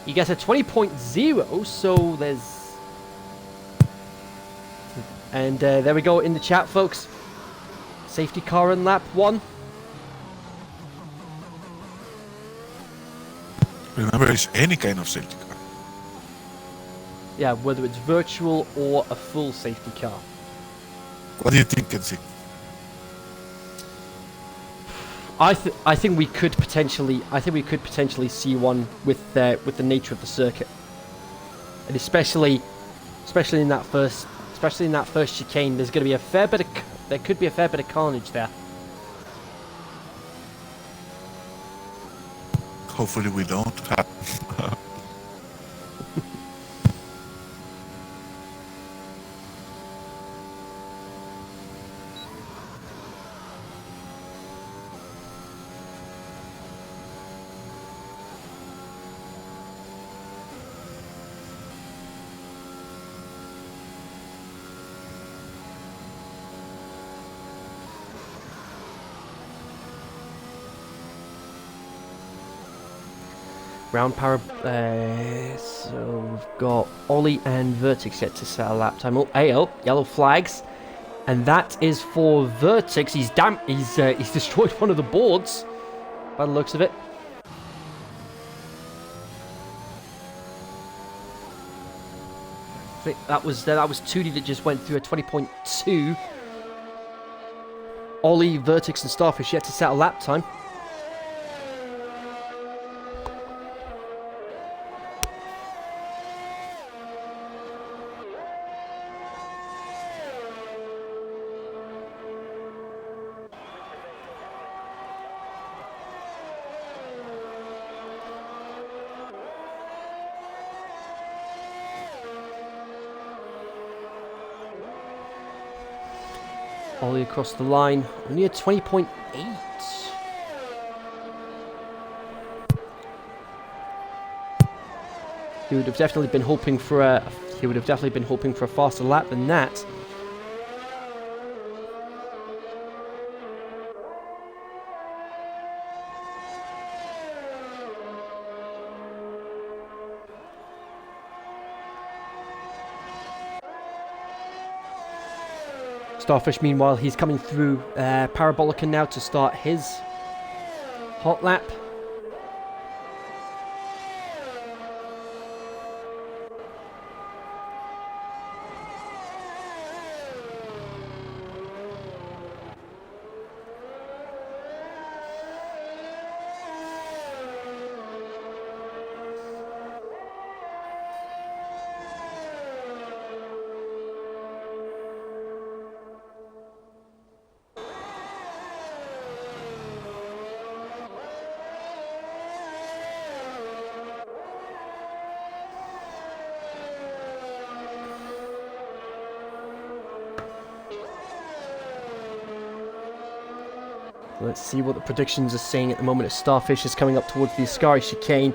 He gets a 20.0, so there's... And there we go in the chat, folks. Safety car in lap 1. Remember, it's any kind of safety car. Yeah, whether it's virtual or a full safety car. What do you think, Kenzie? I think we could potentially see one with the nature of the circuit, and especially in that first chicane. There's going to be there could be a fair bit of carnage there. Hopefully we don't. Round power. So we've got Ollie and Vertix yet to set a lap time. Oh, yellow flags, and that is for Vertix. He's destroyed one of the boards, by the looks of it. I think that was Tootie that just went through a 20.2. Ollie, Vertix, and Starfish yet to set a lap time. Ollie across the line, only a 20.8. He would have definitely been hoping for a faster lap than that. Starfish, meanwhile, he's coming through Parabolica now to start his hot lap. Let's see what the predictions are saying at the moment as Starfish is coming up towards the Ascari chicane.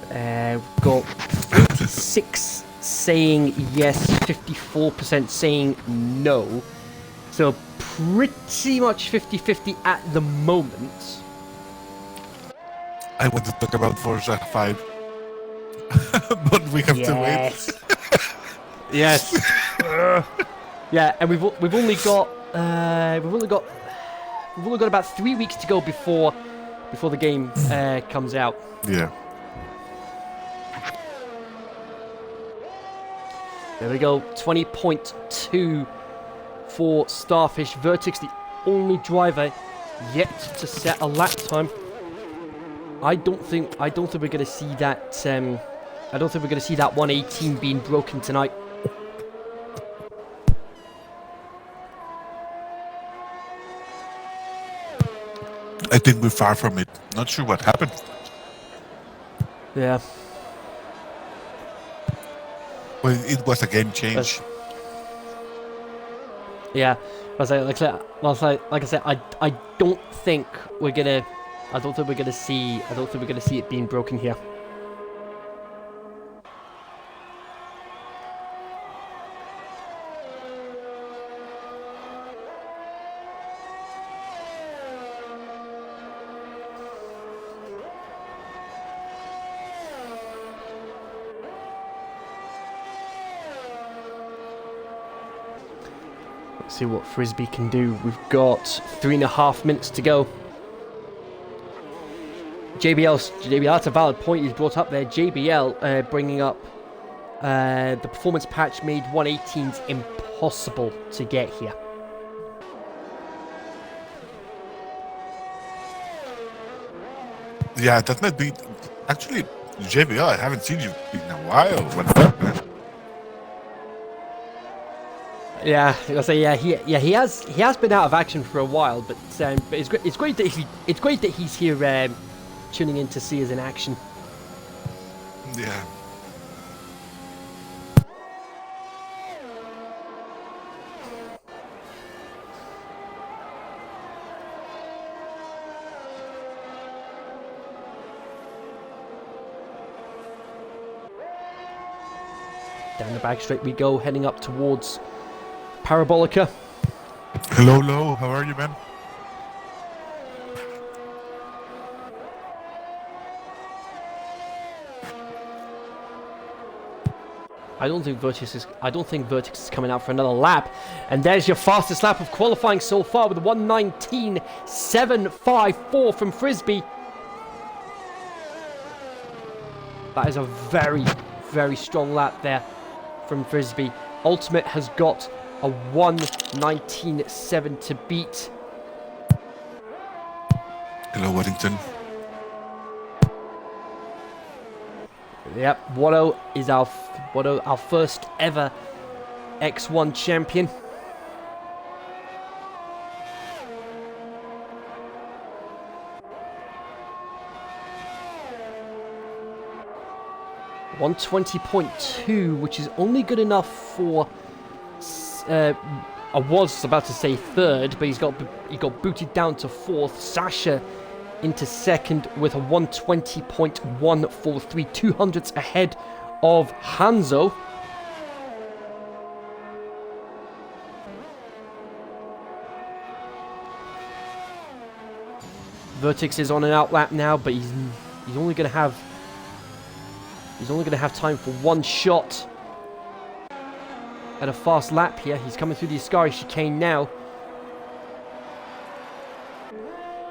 We've got 56 saying yes, 54% saying no. So pretty much 50-50 at the moment. I want to talk about Forza 5. But we have to wait. Yes. Yeah, and we've only got about 3 weeks to go before the game comes out. Yeah. There we go. 20.2 for Starfish. Vertix, the only driver yet to set a lap time. I don't think we're going to see that. I don't think we're going to see that 118 being broken tonight. I think we're far from it. Not sure what happened. Yeah. Well, it was a game change. Yeah. Like I said, I don't think we're gonna. I don't think we're gonna see. I don't think we're gonna see it being broken here. Let's see what Frisbee can do. We've got 3.5 minutes to go. JBL, that's a valid point he's brought up there. JBL bringing up the performance patch made 118s impossible to get here. Yeah, that might be... Actually, JBL, I haven't seen you in a while. What's up, man? Yeah, I say he has been out of action for a while, but it's great that he's here tuning in to see us in action. Yeah. Down the back straight we go, heading up towards Parabolica. Hello, how are you, man? I don't think Vertex is coming out for another lap. And there's your fastest lap of qualifying so far with 1:19.754 from Frisbee. That is a very, very strong lap there from Frisbee. Ultimate has got a 1:19.7 to beat. Hello, Waddington. Yep, Watto is our first ever X1 champion. .120.2, which is only good enough for I was about to say third, but he got booted down to fourth. Sasha into second with a 120.143, 200ths ahead of Hanzo. Vertex is on an outlap now, but he's only going to have time for one shot at a fast lap here. He's coming through the Ascari chicane now.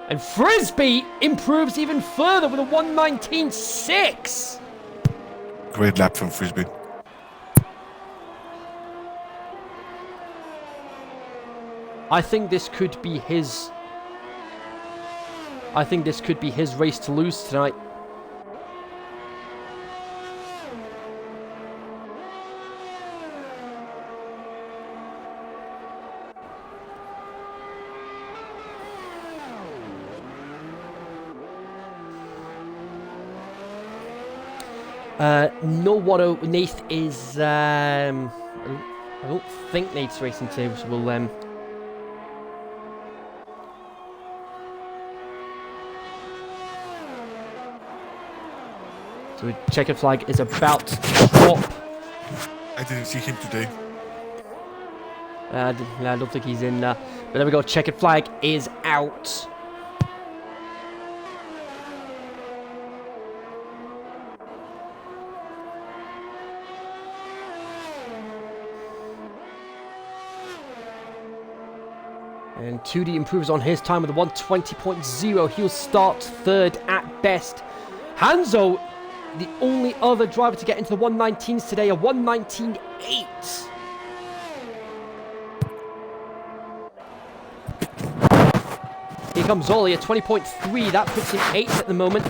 And Frisbee improves even further with a 1:19.6. Great lap from Frisbee. I think this could be his race to lose tonight. No, Watto. Nath is. I don't think Nate's racing today, so we'll. So the checkered flag is about to drop. I didn't see him today. I don't think he's in. But there we go. Checkered flag is out. And 2D improves on his time with a 1:20.0. He'll start third at best. Hanzo, the only other driver to get into the 1:19s today, a 1:19.8. Here comes Ollie at 20.3. That puts him 8th at the moment.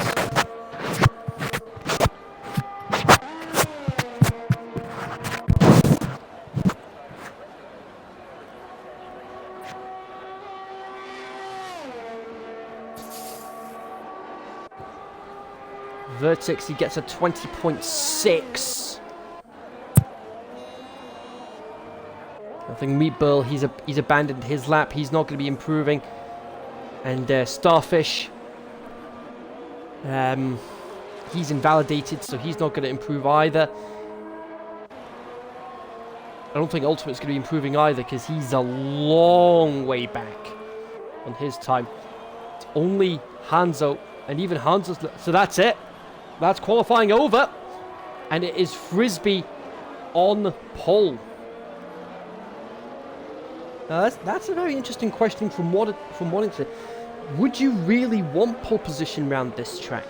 Vertex, he gets a 20.6. I think Meatball, he's abandoned his lap. He's not going to be improving. And Starfish, He's invalidated, so he's not going to improve either. I don't think Ultimate's going to be improving either, because he's a long way back on his time. It's only Hanzo, and even Hanzo's... So that's it. That's qualifying over. And it is Frisbee on pole. Now that's a very interesting question from what it said. Would you really want pole position around this track?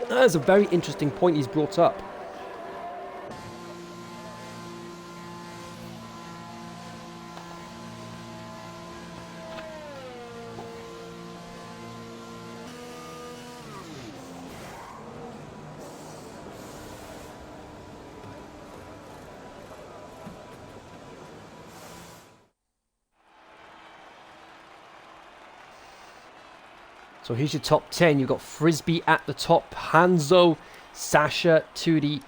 That is a very interesting point he's brought up. So here's your top 10. You've got Frisbee at the top, Hanzo, Sasha, Tootie,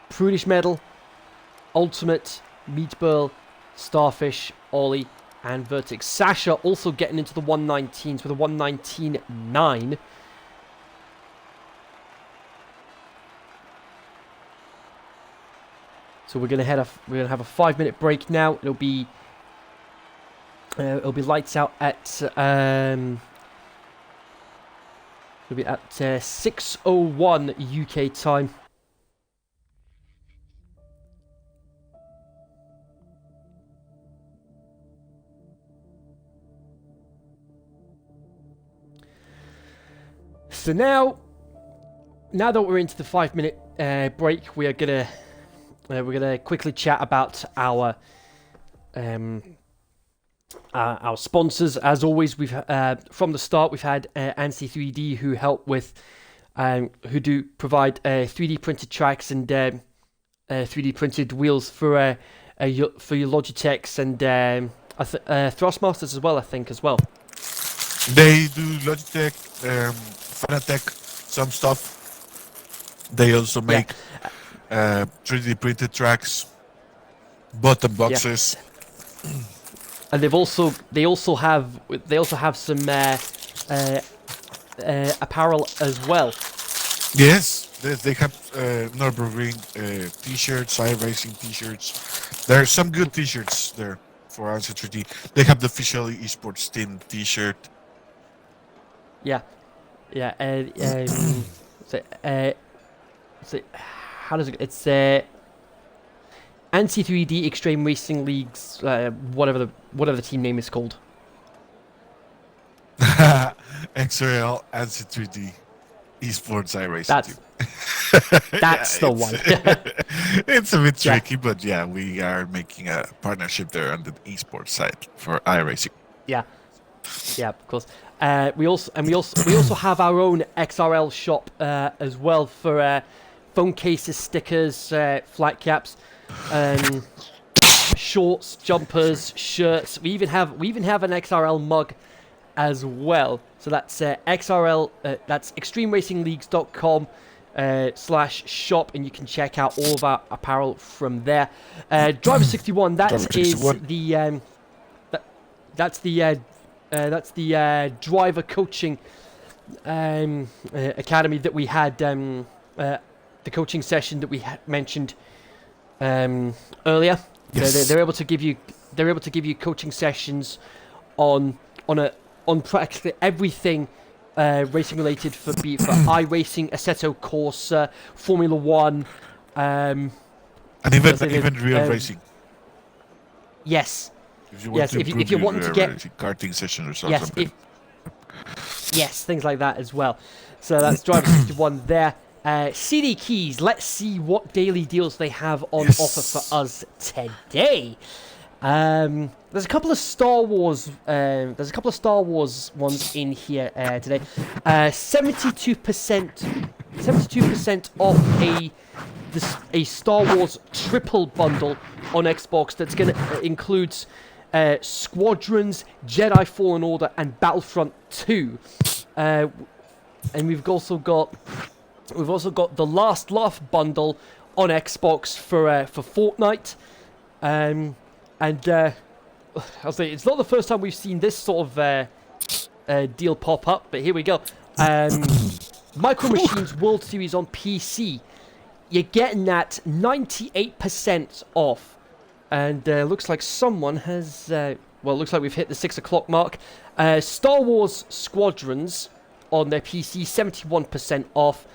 Prudish Medal, Ultimate, Meatball, Starfish, Ollie, and Vertex. Sasha also getting into the 119s with a 119.9. So we're gonna have a 5-minute break now. It'll be lights out at It'll be at 6:01 UK time. So now that we're into the 5-minute break, we're gonna quickly chat about our sponsors. As always, we've from the start we've had ANSI 3D, who help with who do provide 3D printed tracks and 3D printed wheels for your Logitechs and Thrustmasters as well, I think as well. They do Logitech, Fanatec, some stuff. They also make 3D printed tracks, button boxes. Yeah. And they also have some apparel as well. Yes, they have Nürburgring t-shirts, iRacing t-shirts. There are some good t-shirts there for ANSI 3D. They have the official esports team t-shirt. Yeah. So how does it? It's ANSI 3D Xtreme Racing League's whatever the team name is called. XRL ANSI 3D Esports iRacing. That's the one. It's a bit tricky, but yeah, we are making a partnership there on the esports side for iRacing. Yeah, of course. We also have our own XRL shop as well for phone cases, stickers, flight caps, shorts, jumpers, shirts. We even have an XRL mug as well. So that's XRL. That's extremeracingligs.com /shop, and you can check out all of our apparel from there. Driver 61. That's the driver coaching academy that we had. The coaching session that we mentioned earlier. Yes. So they're able to give you coaching sessions on practically everything racing related for iRacing, Assetto Corsa, Formula One, and even real racing. Yes. If you want to get karting session or something. Yes, things like that as well. So that's Driver 61 there. CD Keys. Let's see what daily deals they have on offer for us today. There's a couple of Star Wars. There's a couple of Star Wars ones in here today. 72% off a Star Wars triple bundle on Xbox. That's gonna includes Squadrons, Jedi Fallen Order, and Battlefront 2. And we've also got the Last Laugh bundle on Xbox for Fortnite, and I'll say it's not the first time we've seen this sort of deal pop up, but here we go. Micro Machines World Series on PC. You're getting that 98% off. And looks like someone has... well, looks like we've hit the 6 o'clock mark. Star Wars Squadrons on their PC, 71% off.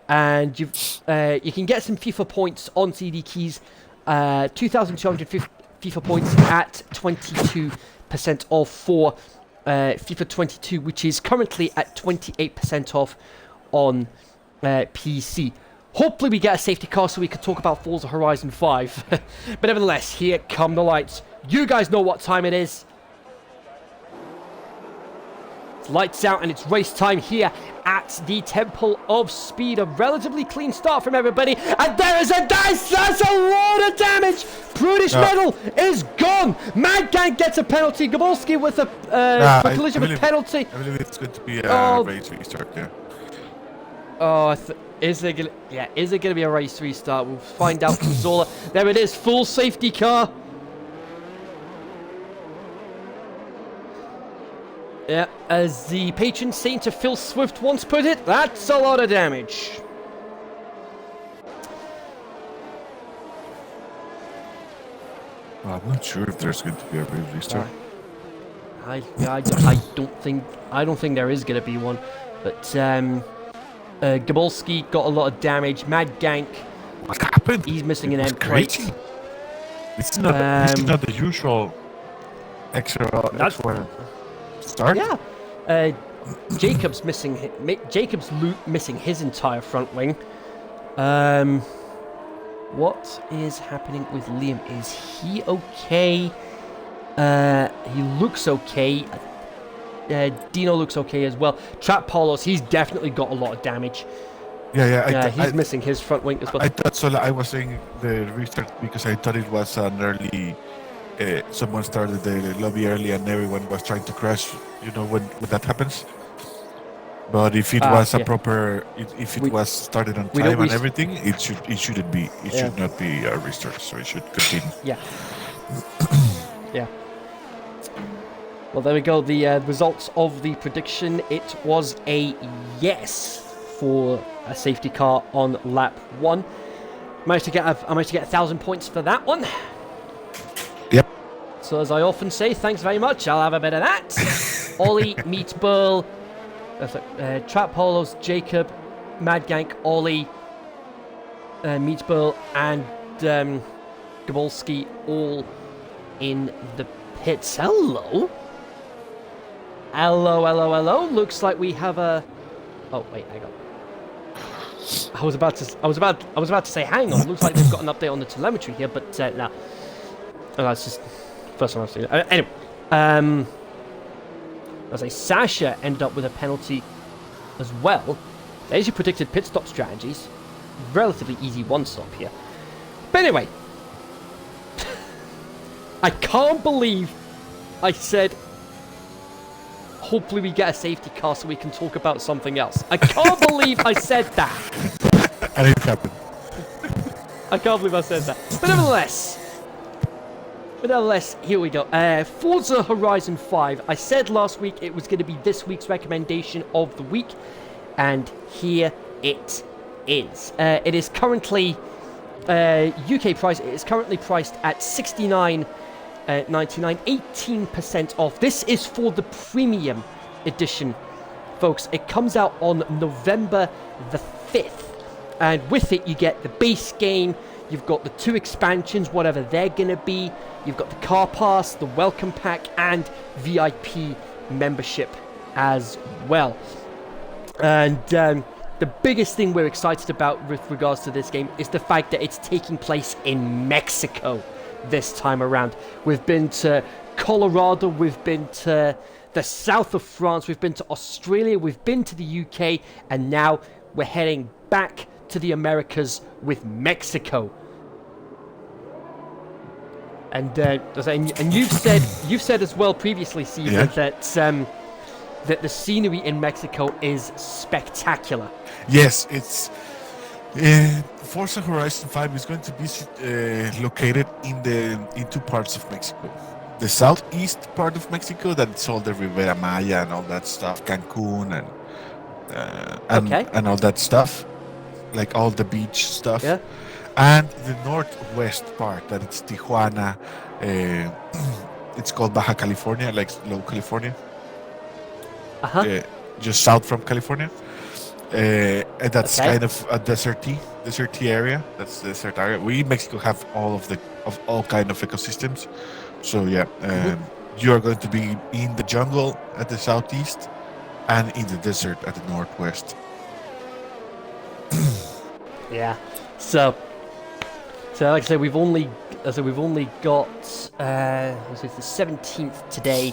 And you can get some FIFA points on CD keys. 2,250 FIFA points at 22% off for FIFA 22, which is currently at 28% off on PC. Hopefully we get a safety car so we can talk about Forza Horizon 5. But nevertheless, here come the lights. You guys know what time it is. It's lights out and it's race time here at the Temple of Speed. A relatively clean start from everybody. And there is a dice. That's a lot of damage. Brutish Metal is gone. Mad Gang gets a penalty. Gabolski with a collision with penalty. I believe it's going to be a race restart there. Oh, is it gonna be a race restart? We'll find out from Zola. There it is, full safety car. Yeah, as the patron saint of Phil Swift once put it, that's a lot of damage. Well, I'm not sure if there's going to be a race restart. I don't think there is gonna be one, but Gabolski got a lot of damage. Mad Gank. What happened? He's missing an end plate. plate. It's not the usual extra start. Yeah. Jacob's missing his entire front wing. What is happening with Liam? Is he okay? He looks okay. Dino looks okay as well. Trap Paulos, he's definitely got a lot of damage. He's missing his front wing as well. I thought so. I was saying the restart because I thought it was an early. Someone started the lobby early and everyone was trying to crash. You know when that happens. But if it was a proper, if it was started on time and everything, it shouldn't be. It should not be a restart. So it should continue. Yeah. Yeah. Well, there we go. The results of the prediction. It was a yes for a safety car on lap 1. I managed to get 1,000 points for that one. Yep. So as I often say, thanks very much. I'll have a bit of that. Ollie, Meatball, Trap Polos, Jacob, Mad Gank, Ollie, Meatball, and Gabolski all in the pits. Hello. Hello. Looks like we have a. Oh wait, hang on. I was about to say hang on. Looks like they've got an update on the telemetry here, but no. Oh, that's just first time I've seen it. Anyway, I say Sasha ended up with a penalty as well. There's your predicted pit stop strategies. Relatively easy one stop here. But anyway, I can't believe I said. Hopefully we get a safety car so we can talk about something else. I can't believe I said that. And it happened. I can't believe I said that. But nevertheless, here we go. Forza Horizon 5. I said last week it was going to be this week's recommendation of the week. And here it is. It is currently UK price. It is currently priced at $69.99, 18% off. This is for the premium edition, folks. It comes out on November the 5th, and with it you get the base game, you've got the 2 expansions, whatever they're gonna be, you've got the car pass, the welcome pack, and VIP membership as well. And the biggest thing we're excited about with regards to this game is the fact that it's taking place in Mexico this time around. We've been to Colorado, we've been to the south of France, we've been to Australia, we've been to the UK, and now we're heading back to the Americas with Mexico. And you've said as well previously, Caesar, that the scenery in Mexico is spectacular. Yes, it's. Forza Horizon 5 is going to be located in 2 parts of Mexico. the southeast part of Mexico, that it's all the Ribera Maya and all that stuff, Cancun and all that stuff, like all the beach stuff. Yeah. And the northwest part, that it's Tijuana, it's called Baja California, like low California, just south from California. And that's kind of a deserty area. That's the desert area. We in Mexico have all kind of ecosystems. So yeah, you are going to be in the jungle at the southeast, and in the desert at the northwest. Yeah. So like I said, we've only got it's the 17th today.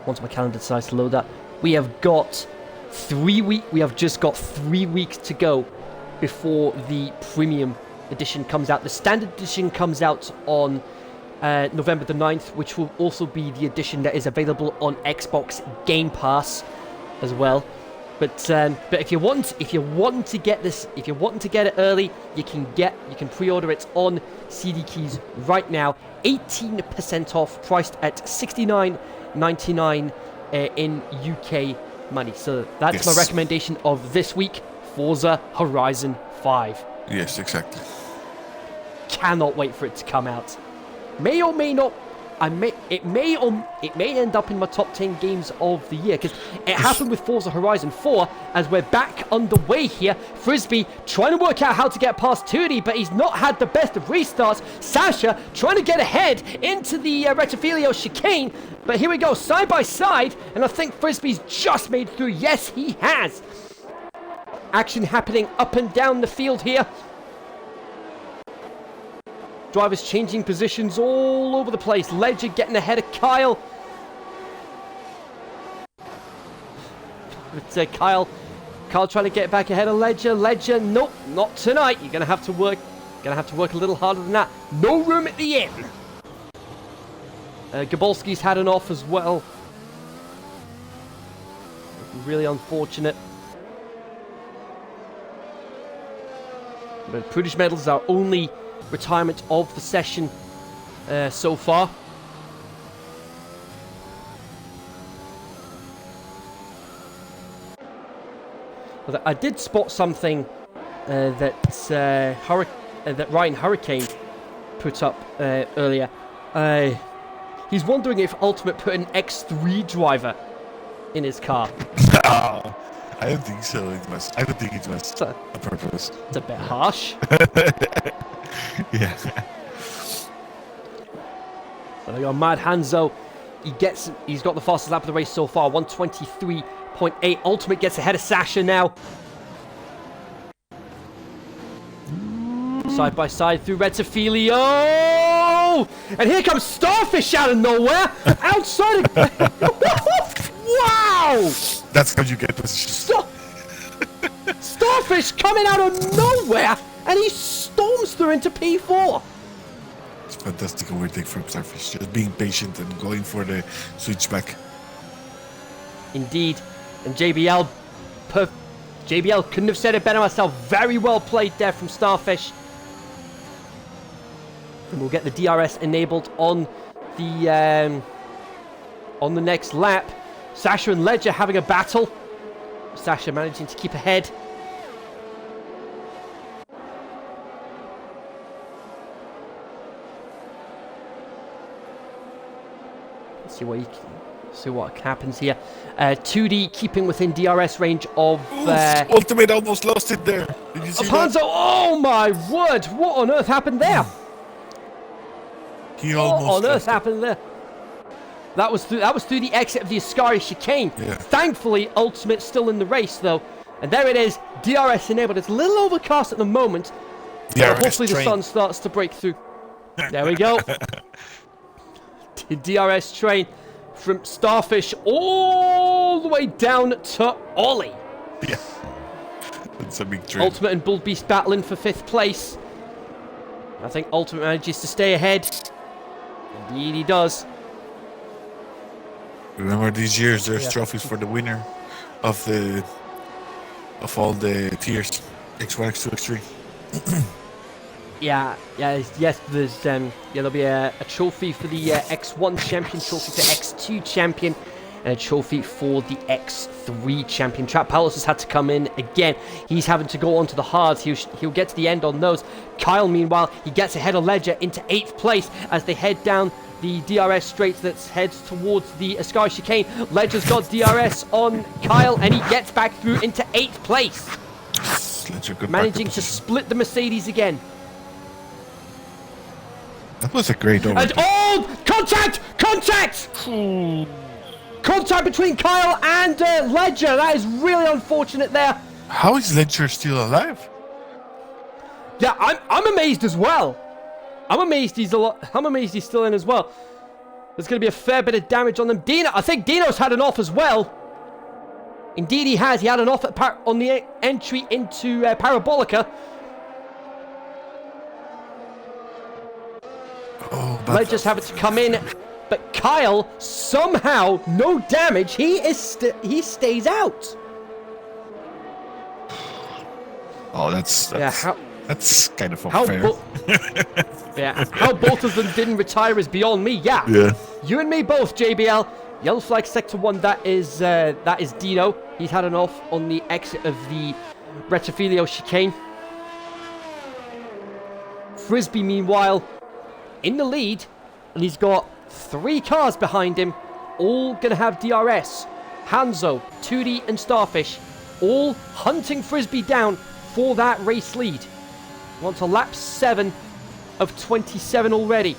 Once my calendar decides to load that, we have got 3 weeks. We have just got 3 weeks to go before the premium edition comes out. The standard edition comes out on November the 9th, which will also be the edition that is available on Xbox Game Pass as well. But if you want to get it early, you can pre-order it on CD Keys right now. 18% off, priced at $69.99 in UK money. So that's my recommendation of this week: Forza Horizon 5. Yes, exactly. Cannot wait for it to come out. May or may not. It may end up in my top 10 games of the year, because it happened with Forza Horizon 4. As we're back underway here, Frisbee trying to work out how to get past Tootie, but he's not had the best of restarts. Sasha trying to get ahead into the Retifilio chicane, but here we go, side by side, and I think Frisbee's just made through. Yes, he has. Action happening up and down the field here. Drivers changing positions all over the place. Ledger getting ahead of Kyle. But Kyle trying to get back ahead of Ledger. Ledger, nope, not tonight. You're gonna have to work a little harder than that. No room at the inn. Gabolski's had an off as well. Really unfortunate. But Prudish medals are only retirement of the session so far. I did spot something that Ryan Hurricane put up earlier. He's wondering if Ultimate put an X3 driver in his car. I don't think so. I don't think it was on purpose. It's a bit harsh. Yeah. So we got Mad Hanzo. He's got the fastest lap of the race so far, 123.8. Ultimate gets ahead of Sasha now. Side by side through Retifilio. And here comes Starfish out of nowhere. Outside of... Wow! That's how you get position. Starfish coming out of nowhere, and he storms through into P4. It's fantastic overtake from Starfish. Just being patient and going for the switchback. Indeed. And JBL couldn't have said it better myself. Very well played there from Starfish. And we'll get the DRS enabled on the next lap. Sasha and Ledger having a battle. Sasha managing to keep ahead. Let's see what happens here. 2D keeping within DRS range of... Ultimate almost lost it there. Did you see Panzo, that? oh my word! What on earth happened there? What on earth happened there? That was through the exit of the Ascari chicane. Yeah. Thankfully, Ultimate still in the race though. And there it is, DRS enabled. It's a little overcast at the moment. But hopefully the sun starts to break through. There we go. The DRS train from Starfish all the way down to Ollie. Yeah. It's a big train. Ultimate and Bull Beast battling for 5th place. I think Ultimate manages to stay ahead. Indeed he does. Remember these years, there's trophies for the winner of all the tiers. X1, X2, X3. Yes. There'll be a trophy for the X1 champion, trophy for X2 champion, and a trophy for the X3 champion. Trap Palos has had to come in again. He's having to go on to the hards. He'll get to the end on those. Kyle, meanwhile, he gets ahead of Ledger into 8th place as they head down the DRS straight that heads towards the Ascari chicane. Ledger's got DRS on Kyle, and he gets back through into 8th place, managing to split the Mercedes again. That was a great overtake. And contact! Contact between Kyle and Ledger. That is really unfortunate there. How is Ledger still alive? Yeah, I'm amazed as well. I'm amazed he's still in as well. There's going to be a fair bit of damage on them. I think Dino's had an off as well. Indeed, he has. He had an off on the entry into Parabolica. Ledger's having to come in, but Kyle somehow no damage. He stays out. Oh, that's kind of unfair. How both of them didn't retire is beyond me. Yeah. You and me both, JBL. Yellow flag sector 1. That is Dino. He's had an off on the exit of the Retrofilio chicane. Frisbee, meanwhile, in the lead, and he's got 3 cars behind him, all going to have DRS. Hanzo, 2D, and Starfish, all hunting Frisbee down for that race lead. We're on to lap 7 of 27 already.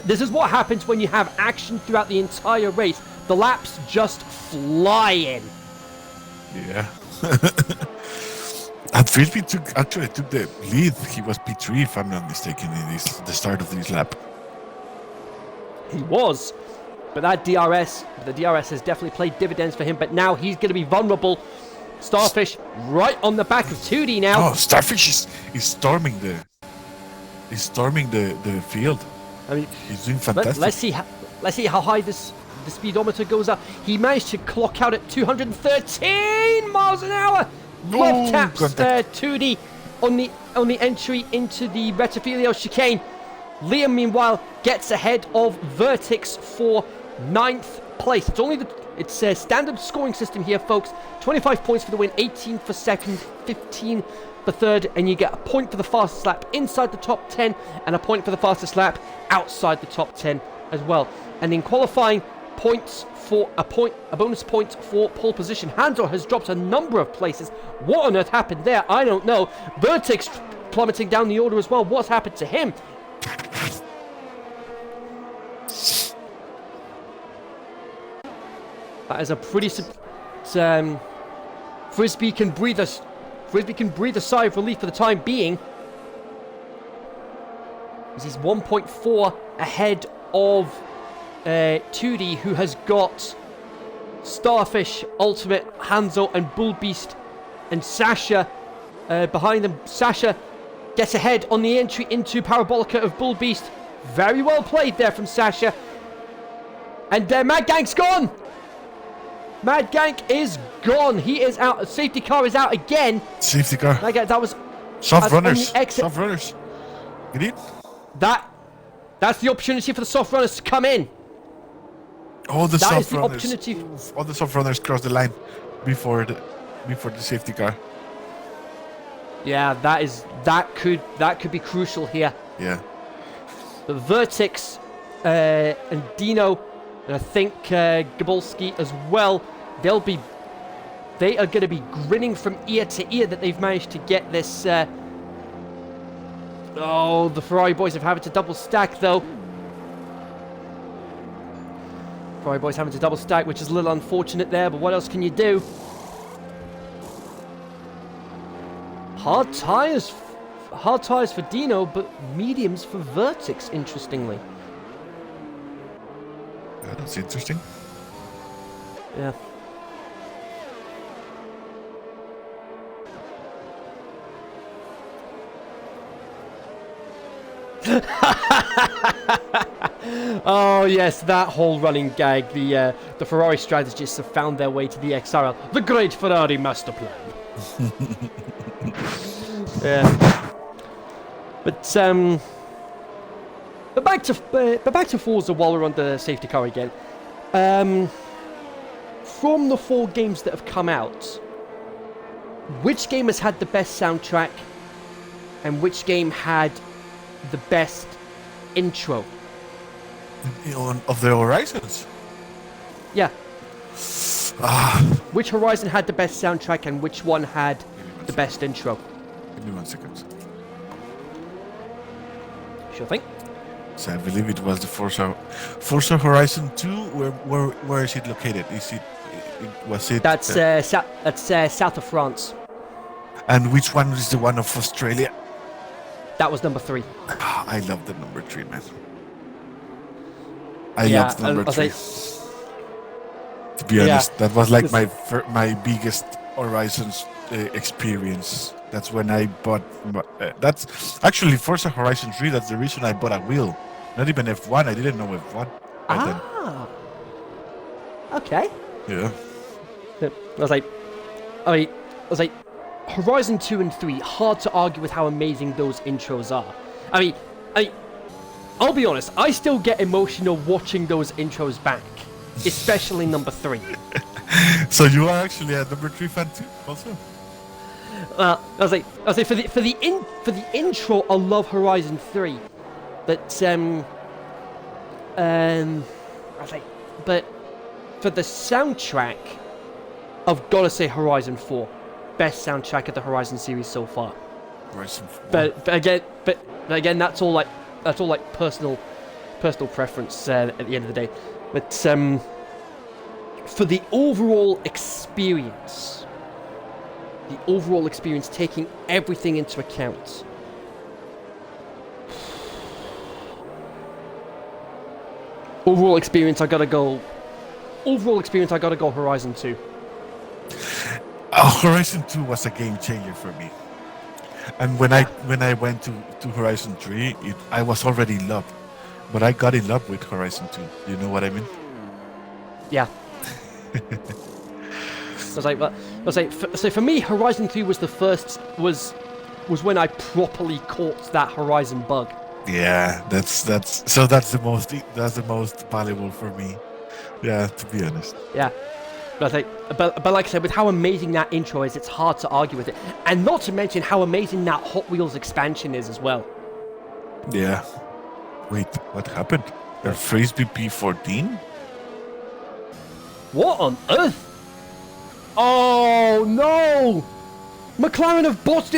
This is what happens when you have action throughout the entire race. The laps just fly in. Yeah. And Frisbee actually took the lead. He was P3, if I'm not mistaken, in the start of this lap. He was. But the DRS has definitely played dividends for him. But now he's going to be vulnerable. Starfish right on the back of 2D now. Oh, Starfish is storming the field. I mean, he's doing fantastic. Let's see how high the speedometer goes up. He managed to clock out at 213 miles an hour. Glove taps 2D on the entry into the Retrofilio chicane. Liam, meanwhile, gets ahead of Vertix for 9th place. It's a standard scoring system here, folks. 25 points for the win, 18 for second, 15 for third, and you get a point for the fastest lap inside the top 10 and a point for the fastest lap outside the top 10 as well. And in qualifying, points for a bonus point for pole position. Hanzo has dropped a number of places. What on earth happened there? I don't know. Vertix plummeting down the order as well. What's happened to him? That is a pretty Frisbee can breathe a sigh of relief for the time being. He's 1.4 ahead of 2D, who has got Starfish, Ultimate, Hanzo, and Bullbeast, and Sasha behind them. Sasha gets ahead on the entry into Parabolica of Bullbeast. Very well played there from Sasha. And Mad Gang's gone! Mad Gang is gone. He is out. Safety car is out again. Safety car. That was soft runners. Soft runners. Get in. That's the opportunity for the soft runners to come in. All the soft runners. Opportunity. All the soft runners cross the line before the safety car. Yeah, that could be crucial here. Yeah. The Vertix and Dino, and I think Gabolski as well. They are going to be grinning from ear to ear that they've managed to get this. The Ferrari boys have having to double stack though. Ferrari boys having to double stack, which is a little unfortunate there, but what else can you do? Hard tires for Dino, but mediums for Vertix, interestingly. That's interesting. Yeah. Oh yes, that whole running gag. The Ferrari strategists have found their way to the XRL. The great Ferrari master plan. Yeah. But back to Forza while we're on the safety car again. From the 4 games that have come out, which game has had the best soundtrack, and which game had the best intro? Of the Horizons. Yeah. Which Horizon had the best soundtrack, and which one had the best intro? Give me 1 second. Sure thing. So I believe it was the Forza Horizon 2. Where is it located? That's south of France. And which one is the one of Australia? That was number 3. I love the number 3, man. I love the number 3. To be honest, that was like my biggest Horizons experience. That's when I bought. That's actually Forza Horizon 3. That's the reason I bought a wheel. Not even F1. I didn't know F1. Okay. Yeah. I was like, Horizon 2 and 3. Hard to argue with how amazing those intros are. I mean, I'll be honest. I still get emotional watching those intros back, especially number 3. So you are actually a number 3 fan too, also. I was like, for the intro, I love Horizon 3, but but for the soundtrack, I've got to say Horizon 4, best soundtrack of the Horizon series so far. Horizon 4. But again, that's all like personal preference at the end of the day. But for the overall experience. Taking everything into account. Overall experience, I gotta go Horizon 2. Horizon 2 was a game changer for me. And when I went to Horizon 3, I was already in love. But I got in love with Horizon 2. You know what I mean? Yeah. So for me, Horizon 3 was the first, was when I properly caught that Horizon bug. Yeah, that's the most valuable for me. Yeah, to be honest. Yeah. But like I said, with how amazing that intro is, it's hard to argue with it. And not to mention how amazing that Hot Wheels expansion is as well. Yeah. Wait, what happened? A Frisbee P14? What on earth? Oh no! McLaren botched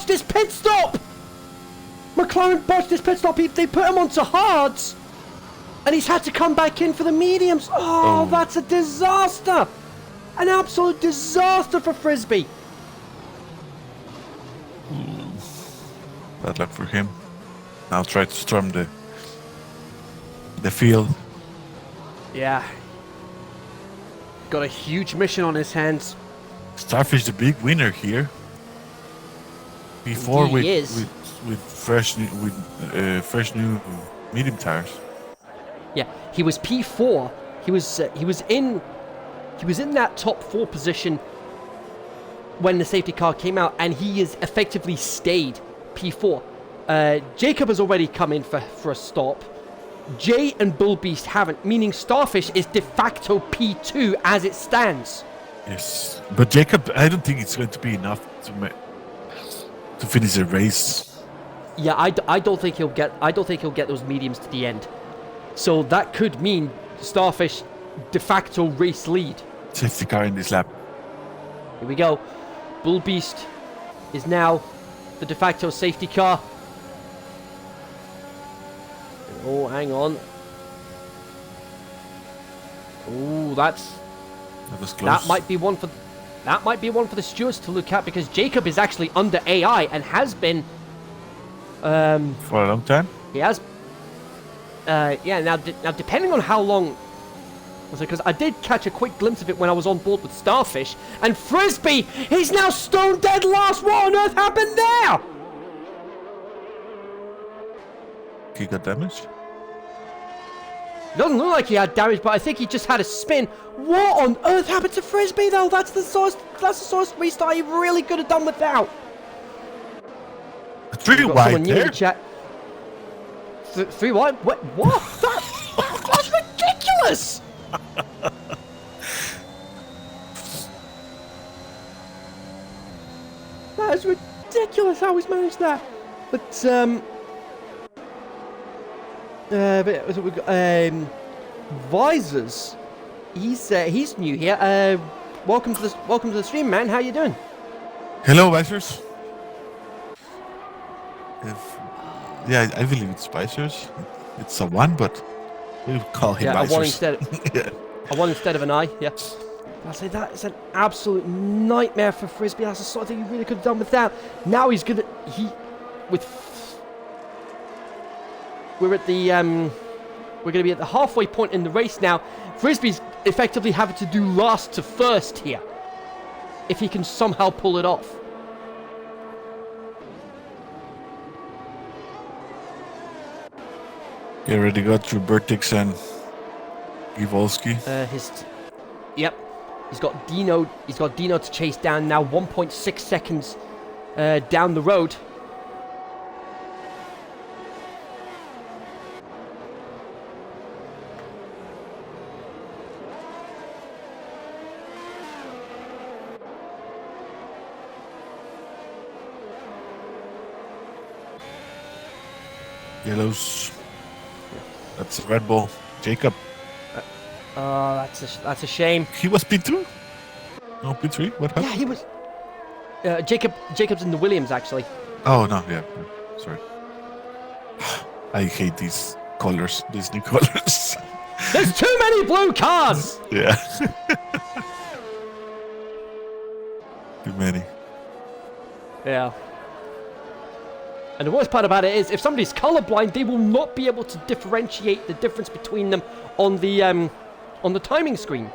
this pit stop! They put him onto hards, and he's had to come back in for the mediums. Oh, that's a disaster! An absolute disaster for Frisbee. Bad luck for him. Now try to storm the field. Yeah. Got a huge mission on his hands. Starfish the big winner here. Before with fresh new medium tires. Yeah, he was P4. He was in that top 4 position when the safety car came out, and he has effectively stayed P4. Jacob has already come in for a stop. Jay and Bullbeast haven't, meaning Starfish is de facto P2 as it stands. Yes, but Jacob, I don't think it's going to be enough to finish the race. Yeah, I don't think he'll get those mediums to the end. So that could mean Starfish de facto race lead. Safety car in this lap. Here we go. Bullbeast is now the de facto safety car. Oh, hang on. Oh, that was close. That might be one for the stewards to look at, because Jacob is actually under AI and has been for a long time. He has. Yeah. Now depending on how long, because I did catch a quick glimpse of it when I was on board with Starfish, and Frisbee, he's now stone dead last. What on earth happened there? He got damaged? It doesn't look like he had damage, but I think he just had a spin. What on earth happened to Frisbee, though? That's the source restart he really could have done without. Three got wide someone new in there. the chat. 3 wide? What? That's ridiculous! That is ridiculous how he's managed that. But we got Visors. He's new here. Welcome to the stream, man. How you doing? Hello, Visors. Yeah, I believe it's Visors. It's a 1, but we'll call him Visors. A 1 instead. Yeah. A 1 instead of an I. Yeah. I say that is an absolute nightmare for Frisbee. That's the sort of thing he really could have done without. Now he's gonna we're at the we're gonna be at the halfway point in the race now. Frisbee's effectively having to do last to first here, if he can somehow pull it off. He already got through Bertix and Givolsky. Yep. He's got Dino to chase down now. 1.6 seconds down the road. Yellows. That's a Red Bull. Jacob. That's a shame. He was P2? No, P3? What happened? Yeah, he was. Jacob's in the Williams, actually. Oh, no, yeah. Sorry. I hate these colors, these new colors. There's too many blue cars! Yeah. Too many. Yeah. And the worst part about it is, if somebody's colorblind, they will not be able to differentiate the difference between them on the timing screen.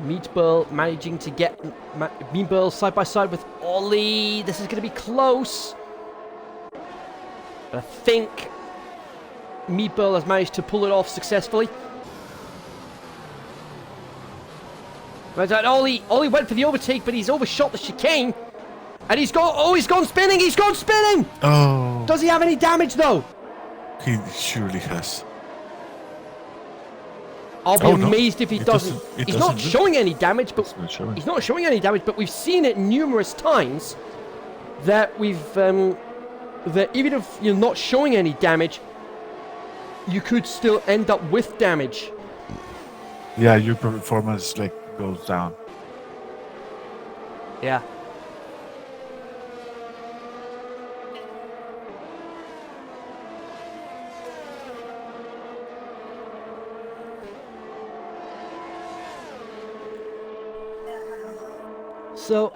Meatball managing to get Meatball side by side with Ollie. This is going to be close. I think Meatball has managed to pull it off successfully. But Ollie went for the overtake, but he's overshot the chicane. And he's gone spinning. He's gone spinning. Oh. Does he have any damage though? He surely has. I'll be amazed if he doesn't. He's not showing any damage, but he's not showing. But we've seen it numerous times that that even if you're not showing any damage, you could still end up with damage. Yeah, your performance goes down. Yeah. So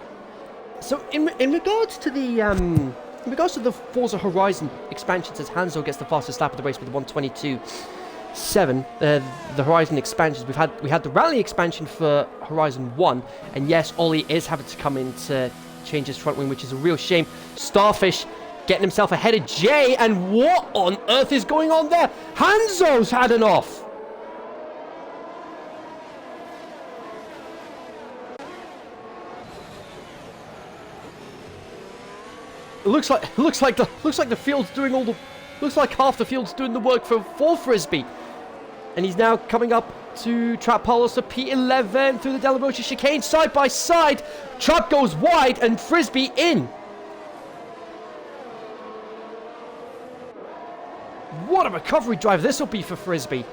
in regards to the Forza Horizon expansion, says Hanzo gets the fastest lap of the race with the 1:22.7. The Horizon expansions, we had the rally expansion for Horizon 1, and yes, Ollie is having to come in to change his front wing, which is a real shame. Starfish getting himself ahead of Jay, and what on earth is going on there? Hanzo's had an off. It looks like the field's doing all the. Looks like half the field's doing the work for Frisbee, and he's now coming up to Trap Palos for P11 through the De La Rocha chicane side by side. Trap goes wide and Frisbee in. What a recovery drive this will be for Frisbee.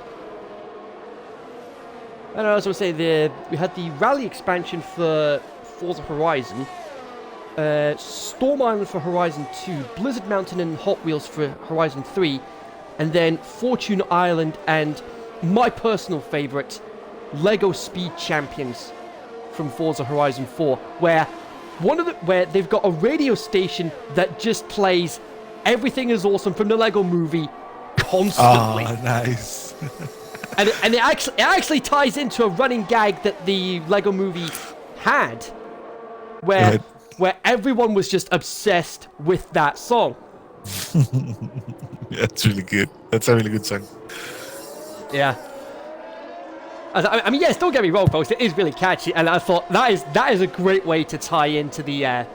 And I also say we had the rally expansion for Forza Horizon. Storm Island for Horizon 2, Blizzard Mountain and Hot Wheels for Horizon 3, and then Fortune Island and my personal favourite, Lego Speed Champions from Forza Horizon 4, where they've got a radio station that just plays Everything Is Awesome from the Lego Movie constantly. Oh, nice. and it actually ties into a running gag that the Lego Movie had, where where everyone was just obsessed with that song. That's really good. That's a really good song. Yeah. I mean, yes, don't get me wrong, folks. It is really catchy, and I thought that is a great way to tie into the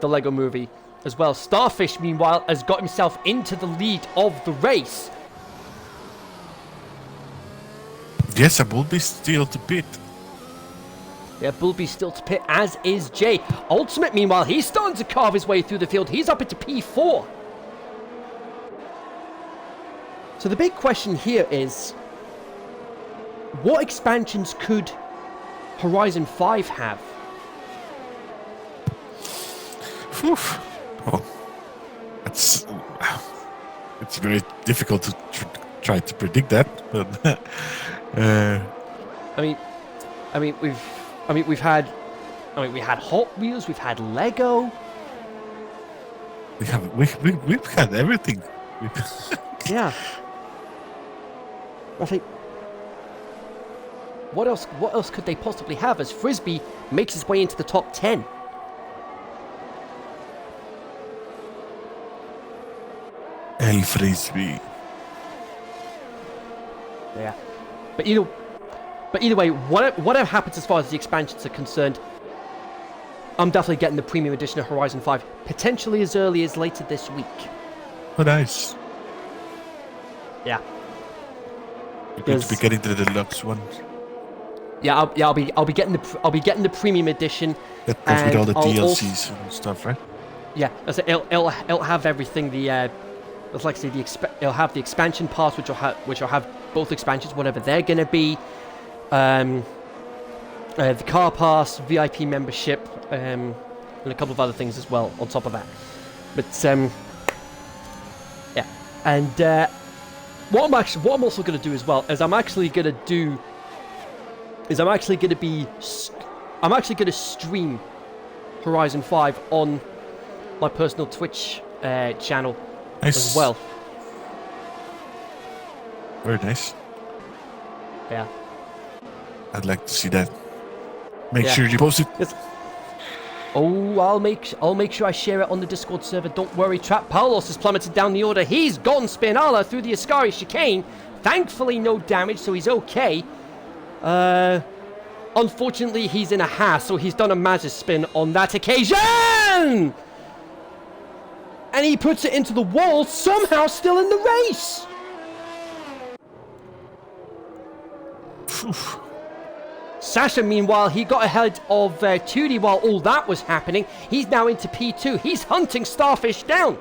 Lego Movie as well. Starfish, meanwhile, has got himself into the lead of the race. Yes, a Bullbe's still to pit. Yeah, Bullbe's still to pit, as is Jay. Ultimate, meanwhile, he's starting to carve his way through the field. He's up into P4. So the big question here is, what expansions could Horizon 5 have? Whew. Oh, it's very difficult to try to predict that, but we had Hot Wheels, we've had Lego. we've had everything. Yeah. I think. What else could they possibly have as Frisbee makes his way into the top 10? El Frisbee. Yeah. But either way, whatever happens as far as the expansions are concerned, I'm definitely getting the premium edition of Horizon 5, potentially as early as later this week. Oh, nice. Yeah. You're going to be getting the deluxe one. Yeah, I'll be getting the premium edition. That goes with all the DLCs and stuff, right? Yeah, it'll have everything. It's like I say, it'll have the expansion pass, which will have both expansions, whatever they're gonna be. The car pass, VIP membership, and a couple of other things as well on top of that. But yeah, and what I'm also gonna do as well is I'm actually gonna stream Horizon 5 on my personal Twitch channel as well. Very nice. Yeah. I'd like to see that. Make sure you post it. Yes. Oh, I'll make sure I share it on the Discord server. Don't worry, Trap Paulos has plummeted down the order. He's gone Spinala through the Ascari chicane. Thankfully, no damage, so he's okay. Unfortunately, he's in a Haas, so he's done a Maz's spin on that occasion! And he puts it into the wall, somehow still in the race! Oof. Sasha, meanwhile, he got ahead of 2D while all that was happening. He's now into P2. He's hunting Starfish down.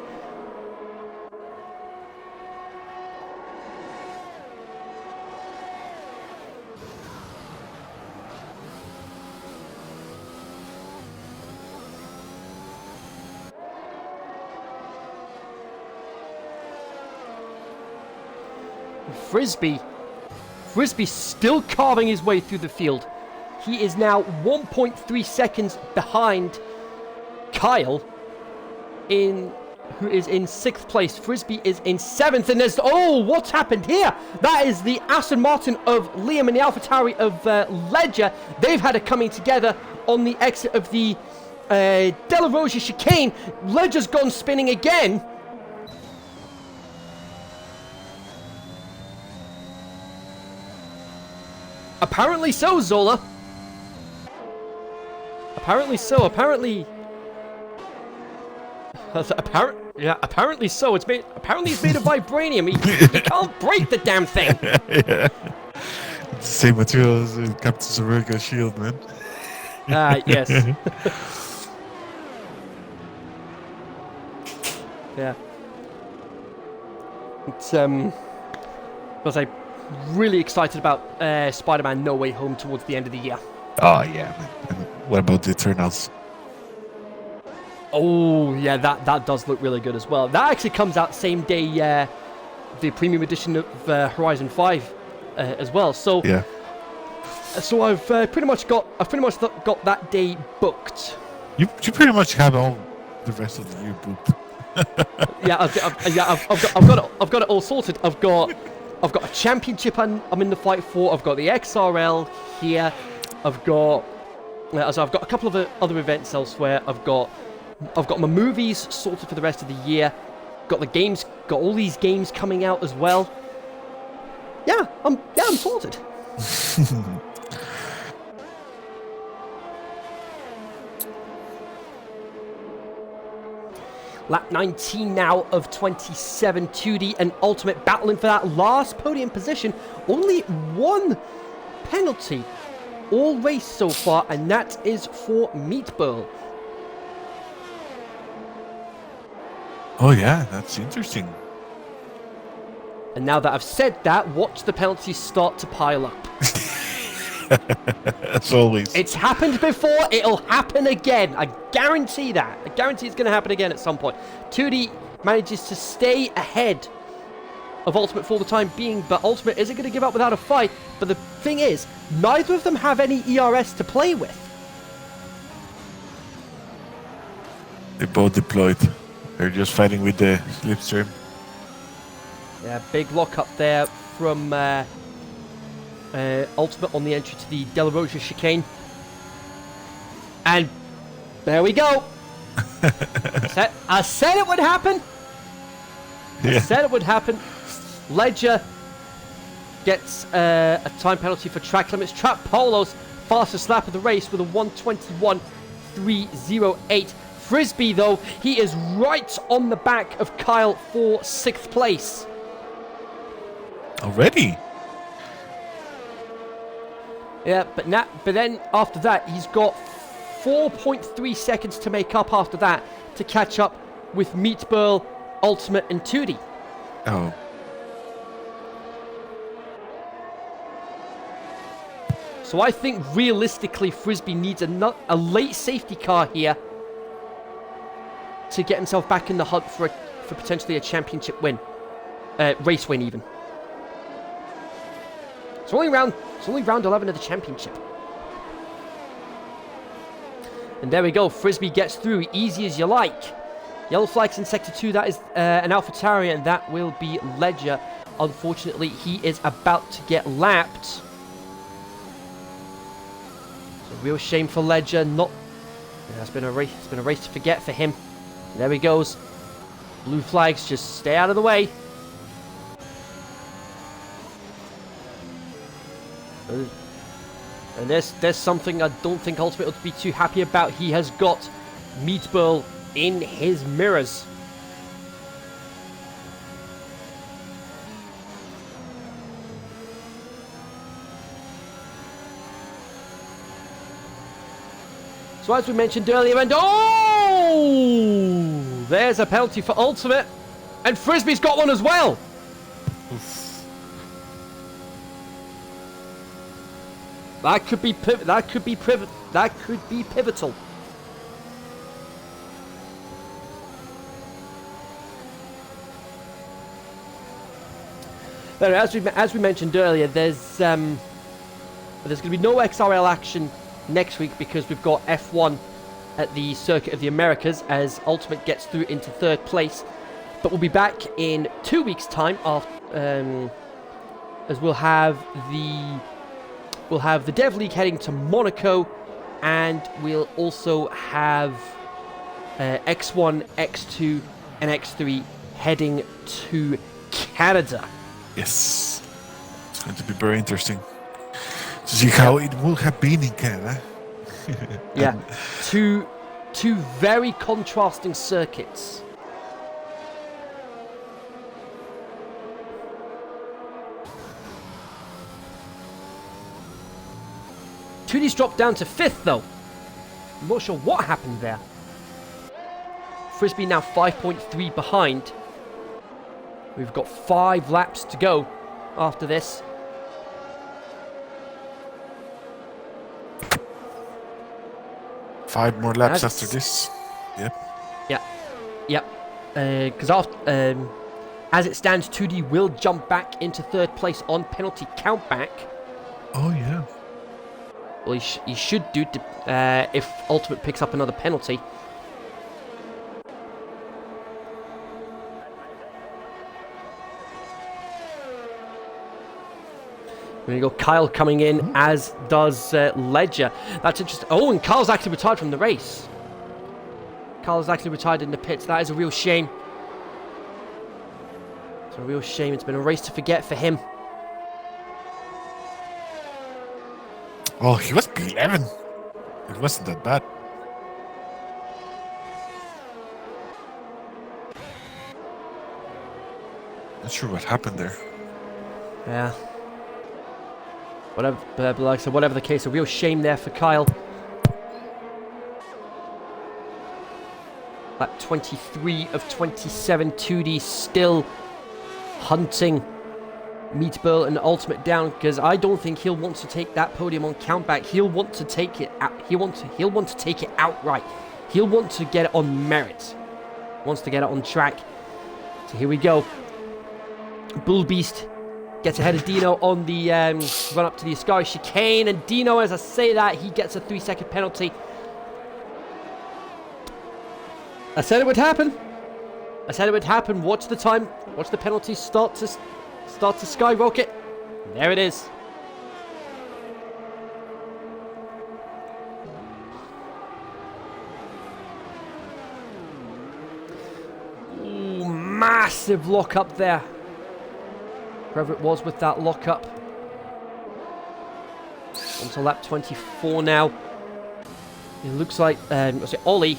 Frisbee still carving his way through the field. He is now 1.3 seconds behind Kyle, who is in 6th place. Frisbee is in 7th, and there's... Oh, what's happened here? That is the Aston Martin of Liam and the AlphaTauri of Ledger. They've had a coming together on the exit of the De La Rosa chicane. Ledger's gone spinning again. Apparently so, Zola. Apparently so. Apparently so. Apparently it's made of vibranium. He can't break the damn thing. Yeah. It's the same material as Captain America's shield, man. Yes. Yeah. It's was I really excited about Spider-Man No Way Home towards the end of the year. Oh yeah, man. And what about the Eternals? Oh yeah, that does look really good as well. That actually comes out same day the premium edition of Horizon 5 as well. So yeah. So I've pretty much got that day booked. You pretty much have all the rest of the year booked. Yeah, I've got it all sorted. I've got a championship I'm in the fight for. I've got the XRL here. I've got So I've got a couple of other events elsewhere. I've got my movies sorted for the rest of the year. Got the games. Got all these games coming out as well. Yeah, I'm sorted. Lap 19 now of 27, 2D and Ultimate battling for that last podium position. Only one penalty all race so far, and that is for Meatball. Oh yeah, that's interesting. And now that I've said that, watch the penalties start to pile up. As always. It's happened before, it'll happen again. I guarantee that. I guarantee it's going to happen again at some point. 2D manages to stay ahead of Ultimate for the time being, but Ultimate isn't going to give up without a fight. But the thing is, neither of them have any ERS to play with. They both deployed. They're just fighting with the slipstream. Yeah, big lock up there from Ultimate on the entry to the De La Rosa chicane. And there we go. I said it would happen. Yeah. I said it would happen. Ledger gets a time penalty for track limits. Trap Polo's fastest lap of the race with a 1:21.308. Frisbee, though, he is right on the back of Kyle for 6th place. Already? Yeah, but then after that, he's got 4.3 seconds to make up after that to catch up with Meatball, Ultimate, and 2D. Oh. So I think realistically, Frisbee needs a late safety car here to get himself back in the hunt for potentially a championship win, race win even. It's only round 11 of the championship. And there we go. Frisbee gets through, easy as you like. Yellow flags in Sector 2, that is an AlphaTauri, and that will be Ledger. Unfortunately, he is about to get lapped. It's a real shame for Ledger. It's been a race to forget for him. And there he goes. Blue flags, just stay out of the way. And there's something I don't think Ultimate would be too happy about. He has got Meatball in his mirrors. So as we mentioned earlier, and there's a penalty for Ultimate, and Frisbee's got one as well. Oof. That could be pivotal. But as we mentioned earlier, there's going to be no XRL action next week because we've got F1 at the Circuit of the Americas as Ultimate gets through into 3rd place. But we'll be back in 2 weeks' time after, as we'll have the Dev League heading to Monaco, and we'll also have X1, X2, and X3 heading to Canada. Yes. It's going to be very interesting to see how it would have been in Canada. Yeah. Two very contrasting circuits. Toody's dropped down to 5th, though. I'm not sure what happened there. Frisbee now 5.3 behind. We've got 5 laps to go after this. Five more laps after this. Yep. Yep. Because as it stands, 2D will jump back into 3rd place on penalty countback. Oh, yeah. Well, he should do if Ultimate picks up another penalty. There you go, Kyle coming in, as does Ledger. That's interesting. Oh, and Kyle's actually retired from the race. Kyle's actually retired in the pits. That is a real shame. It's a real shame. It's been a race to forget for him. Oh, he was P11. It wasn't that bad. Not sure what happened there. Yeah. Whatever, like I said, whatever the case, a real shame there for Kyle. Lap 23 of 27, 2D still hunting Meatball and Ultimate down, because I don't think he'll want to take that podium on countback. He'll want to take it out. He'll want to take it outright. He'll want to get it on merit. Wants to get it on track. So here we go. Bull Beast gets ahead of Dino on the run up to the Ascari chicane, and Dino, as I say that, he gets a 3-second penalty. I said it would happen. I said it would happen. Watch the time. Watch the penalties start to skyrocket. There it is. Ooh, massive lock up there. Whoever it was with that lock up. On to lap 24 now. It looks like Ollie,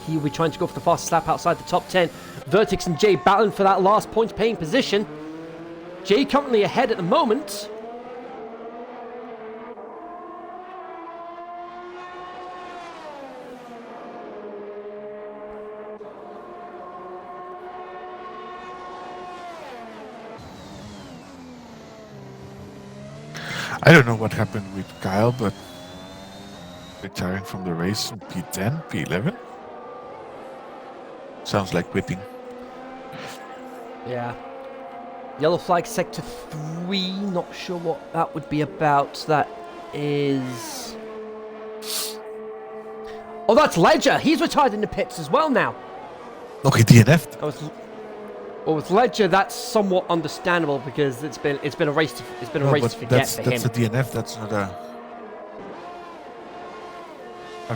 he'll be trying to go for the fastest lap outside the top 10. Vertex and Jay battling for that last point-paying position. Jay currently ahead at the moment. I don't know what happened with Kyle, but retiring from the race in P10, P11? Sounds like quitting. Yeah. Yellow flag sector 3. Not sure what that would be about. That is... Oh, that's Ledger. He's retired in the pits as well now. Okay, DNF. Well, with Ledger, that's somewhat understandable because it's been a race to forget for him. That's a DNF. That's not a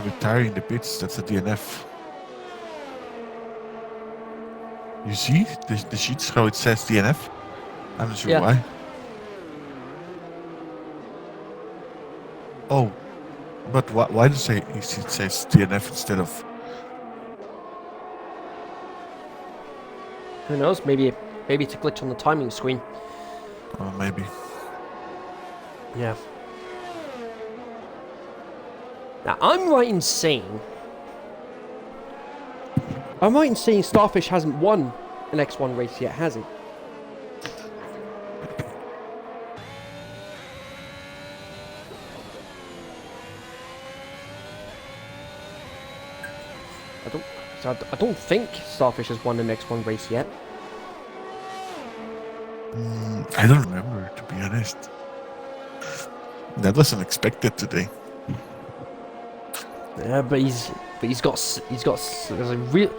retiring the pits. That's a DNF. You see the sheets how it says DNF. I'm not sure why. Oh, but why does it says DNF instead of? Who knows? Maybe it's a glitch on the timing screen. Oh, maybe. Yeah. Now, I'm right in saying Starfish hasn't won an X1 race yet, has he? I don't think Starfish has won an X1 race yet. I don't remember, to be honest. That was unexpected today. Yeah, but he's got a real.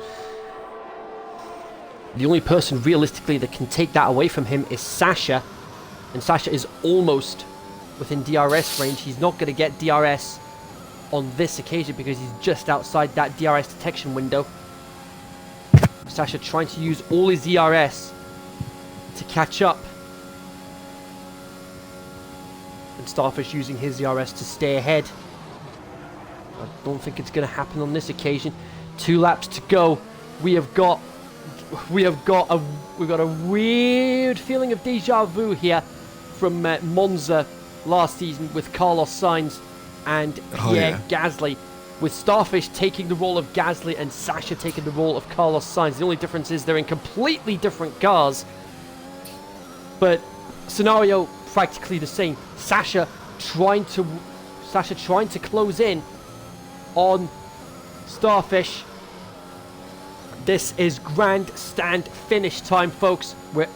The only person realistically that can take that away from him is Sasha, and Sasha is almost within DRS range. He's not going to get DRS on this occasion because he's just outside that DRS detection window. Sasha trying to use all his DRS to catch up, and Starfish using his DRS to stay ahead. I don't think it's going to happen on this occasion. 2 laps to go. We've got a weird feeling of deja vu here from Monza last season with Carlos Sainz and Pierre Gasly, with Starfish taking the role of Gasly and Sasha taking the role of Carlos Sainz. The only difference is they're in completely different cars, but scenario practically the same. Sasha trying to close in on Starfish. This is grandstand finish time, folks. We're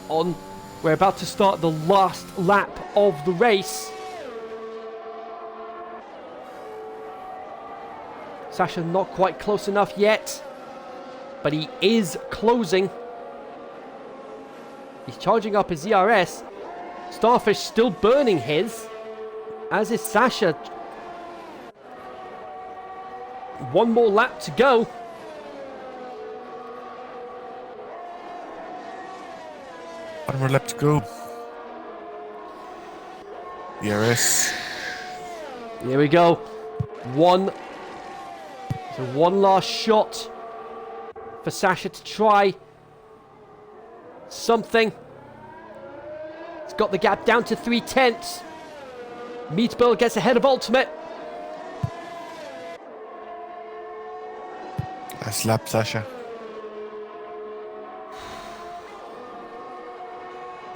about to start the last lap of the race. Sasha not quite close enough yet, but he is closing. He's charging up his ERS, Starfish still burning his, as is Sasha. One more lap to go. One more lap to go. DRS. Here we go. One last shot for Sasha to try something. He's got the gap down to 3/10. Meatball gets ahead of Ultimate. Last lap, Sasha.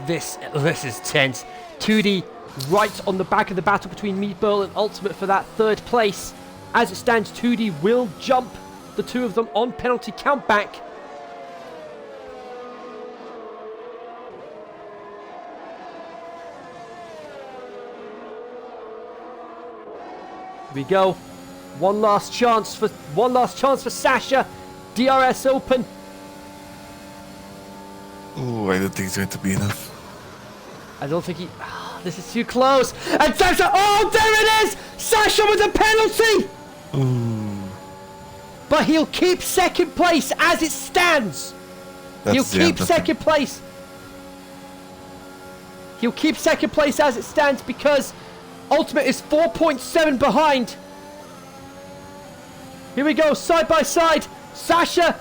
This is tense. 2D right on the back of the battle between Meatball and Ultimate for that third place. As it stands, 2D will jump the two of them on penalty countback. Here we go. One last chance for Sasha. DRS open. Oh, I don't think it's going to be enough. I don't think he... this is too close. And Sasha... Oh, there it is! Sasha with a penalty! Ooh. But he'll keep second place as it stands. He'll keep second place. He'll keep second place as it stands because Ultimate is 4.7 behind. Here we go, side by side. Sasha...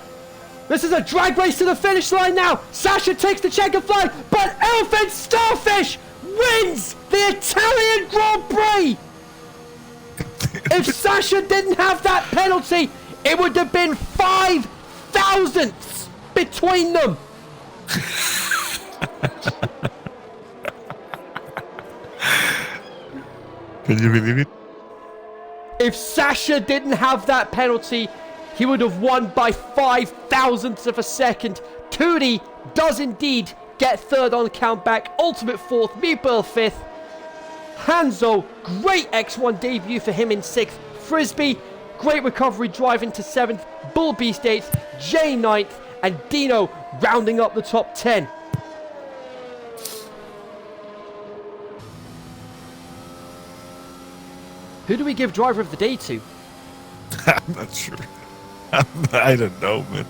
This is a drag race to the finish line now. Sasha takes the checkered flag, but Elephant Starfish wins the Italian Grand Prix. If Sasha didn't have that penalty, it would have been 5 thousandths between them. Can you believe it? If Sasha didn't have that penalty, he would have won by 5 thousandths of a second. 2D does indeed get third on countback. Ultimate fourth, Meatball fifth. Hanzo, great X1 debut for him in sixth. Frisbee, great recovery drive into seventh. Bull Beast eighth. Jay ninth. And Dino rounding up the top 10. Who do we give driver of the day to? I'm not sure. I don't know, man.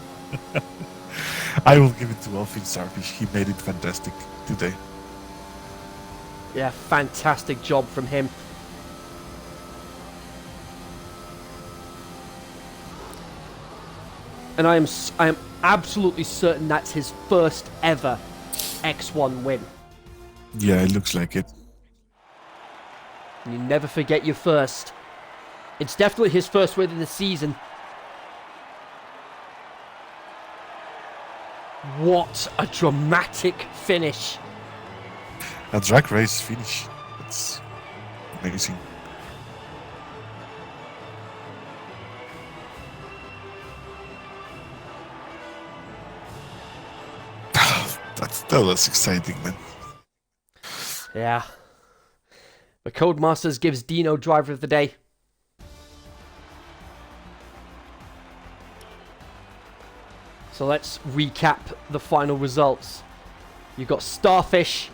I will give it to Elfin Starfish. He made it fantastic today. Yeah, fantastic job from him. And I am absolutely certain that's his first ever X1 win. Yeah, it looks like it. You never forget your first. It's definitely his first win of the season. What a dramatic finish. A drag race finish. It's amazing. That was exciting, man. Yeah. The Codemasters gives Dino driver of the day. So let's recap the final results. You've got Starfish,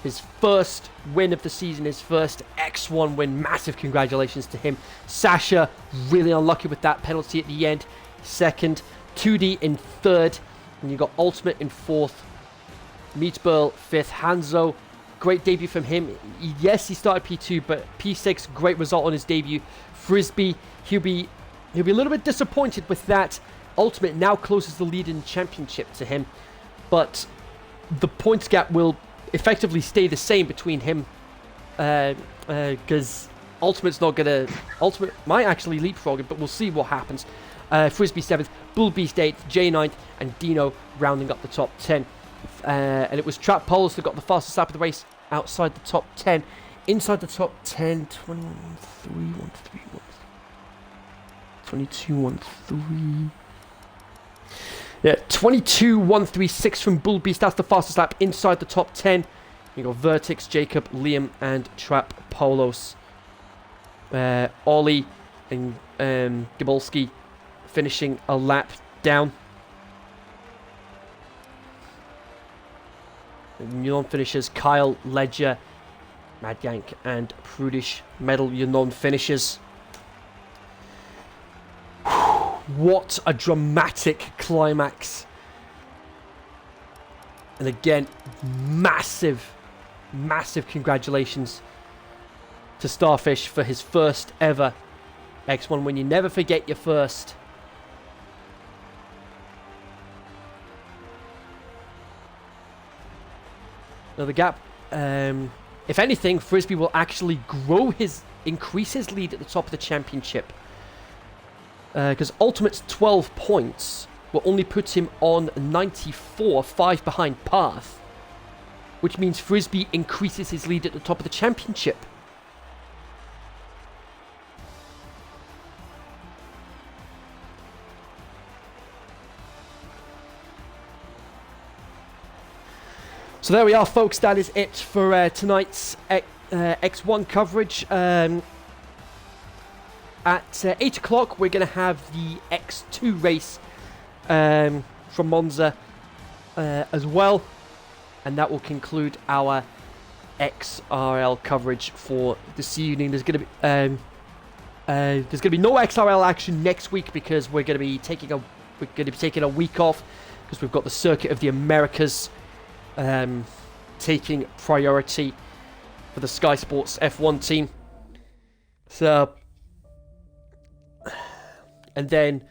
his first win of the season, his first X1 win. Massive congratulations to him. Sasha, really unlucky with that penalty at the end. Second, 2D in third. And you've got Ultimate in fourth. Meatball fifth. Hanzo, great debut from him. Yes, he started P2, but P6, great result on his debut. Frisbee, he'll be a little bit disappointed with that. Ultimate now closes the lead in the championship to him, but the points gap will effectively stay the same between him, because Ultimate might actually leapfrog him, but we'll see what happens. Frisbee 7th, Bull Beast 8th, J 9th, and Dino rounding up the top 10. And it was Trap Polos that got the fastest lap of the race outside the top 10. Inside the top 10, 22-1-3. Yeah, 22-1-3-6 from Bull Beast. That's the fastest lap inside the top 10. You got Vertix, Jacob, Liam, and Trap Polos. Ollie and Gabolski finishing a lap down. your non-finishers, Kyle, Ledger, Mad Yank, and Prudish medal your non-finishers. What a dramatic climax. And again, massive congratulations to Starfish for his first ever X1 win. You never forget your first. Now the gap, if anything, Frisbee will actually increase his lead at the top of the championship. Because Ultimate's 12 points will only put him on 94, 5 behind Path. Which means Frisbee increases his lead at the top of the championship. So there we are, folks. That is it for tonight's X1 coverage. At 8 o'clock, we're going to have the X2 race from Monza as well. And that will conclude our XRL coverage for this evening. There's going to be no XRL action next week because we're going to be taking a week off because we've got the Circuit of the Americas taking priority for the Sky Sports F1 team. So, and then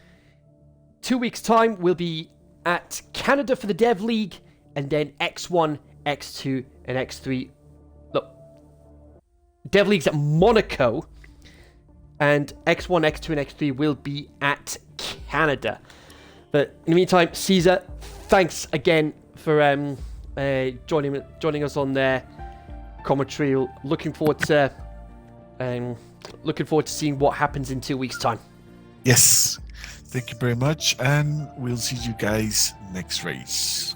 2 weeks' time we'll be at Canada for the Dev League, and then X1, X2, and X3. Look, Dev League's at Monaco, and X1, X2, and X3 will be at Canada. But in the meantime, Caesar, thanks again for joining us on their commentary. Looking forward to seeing what happens in 2 weeks' time. Yes, thank you very much, and we'll see you guys next race.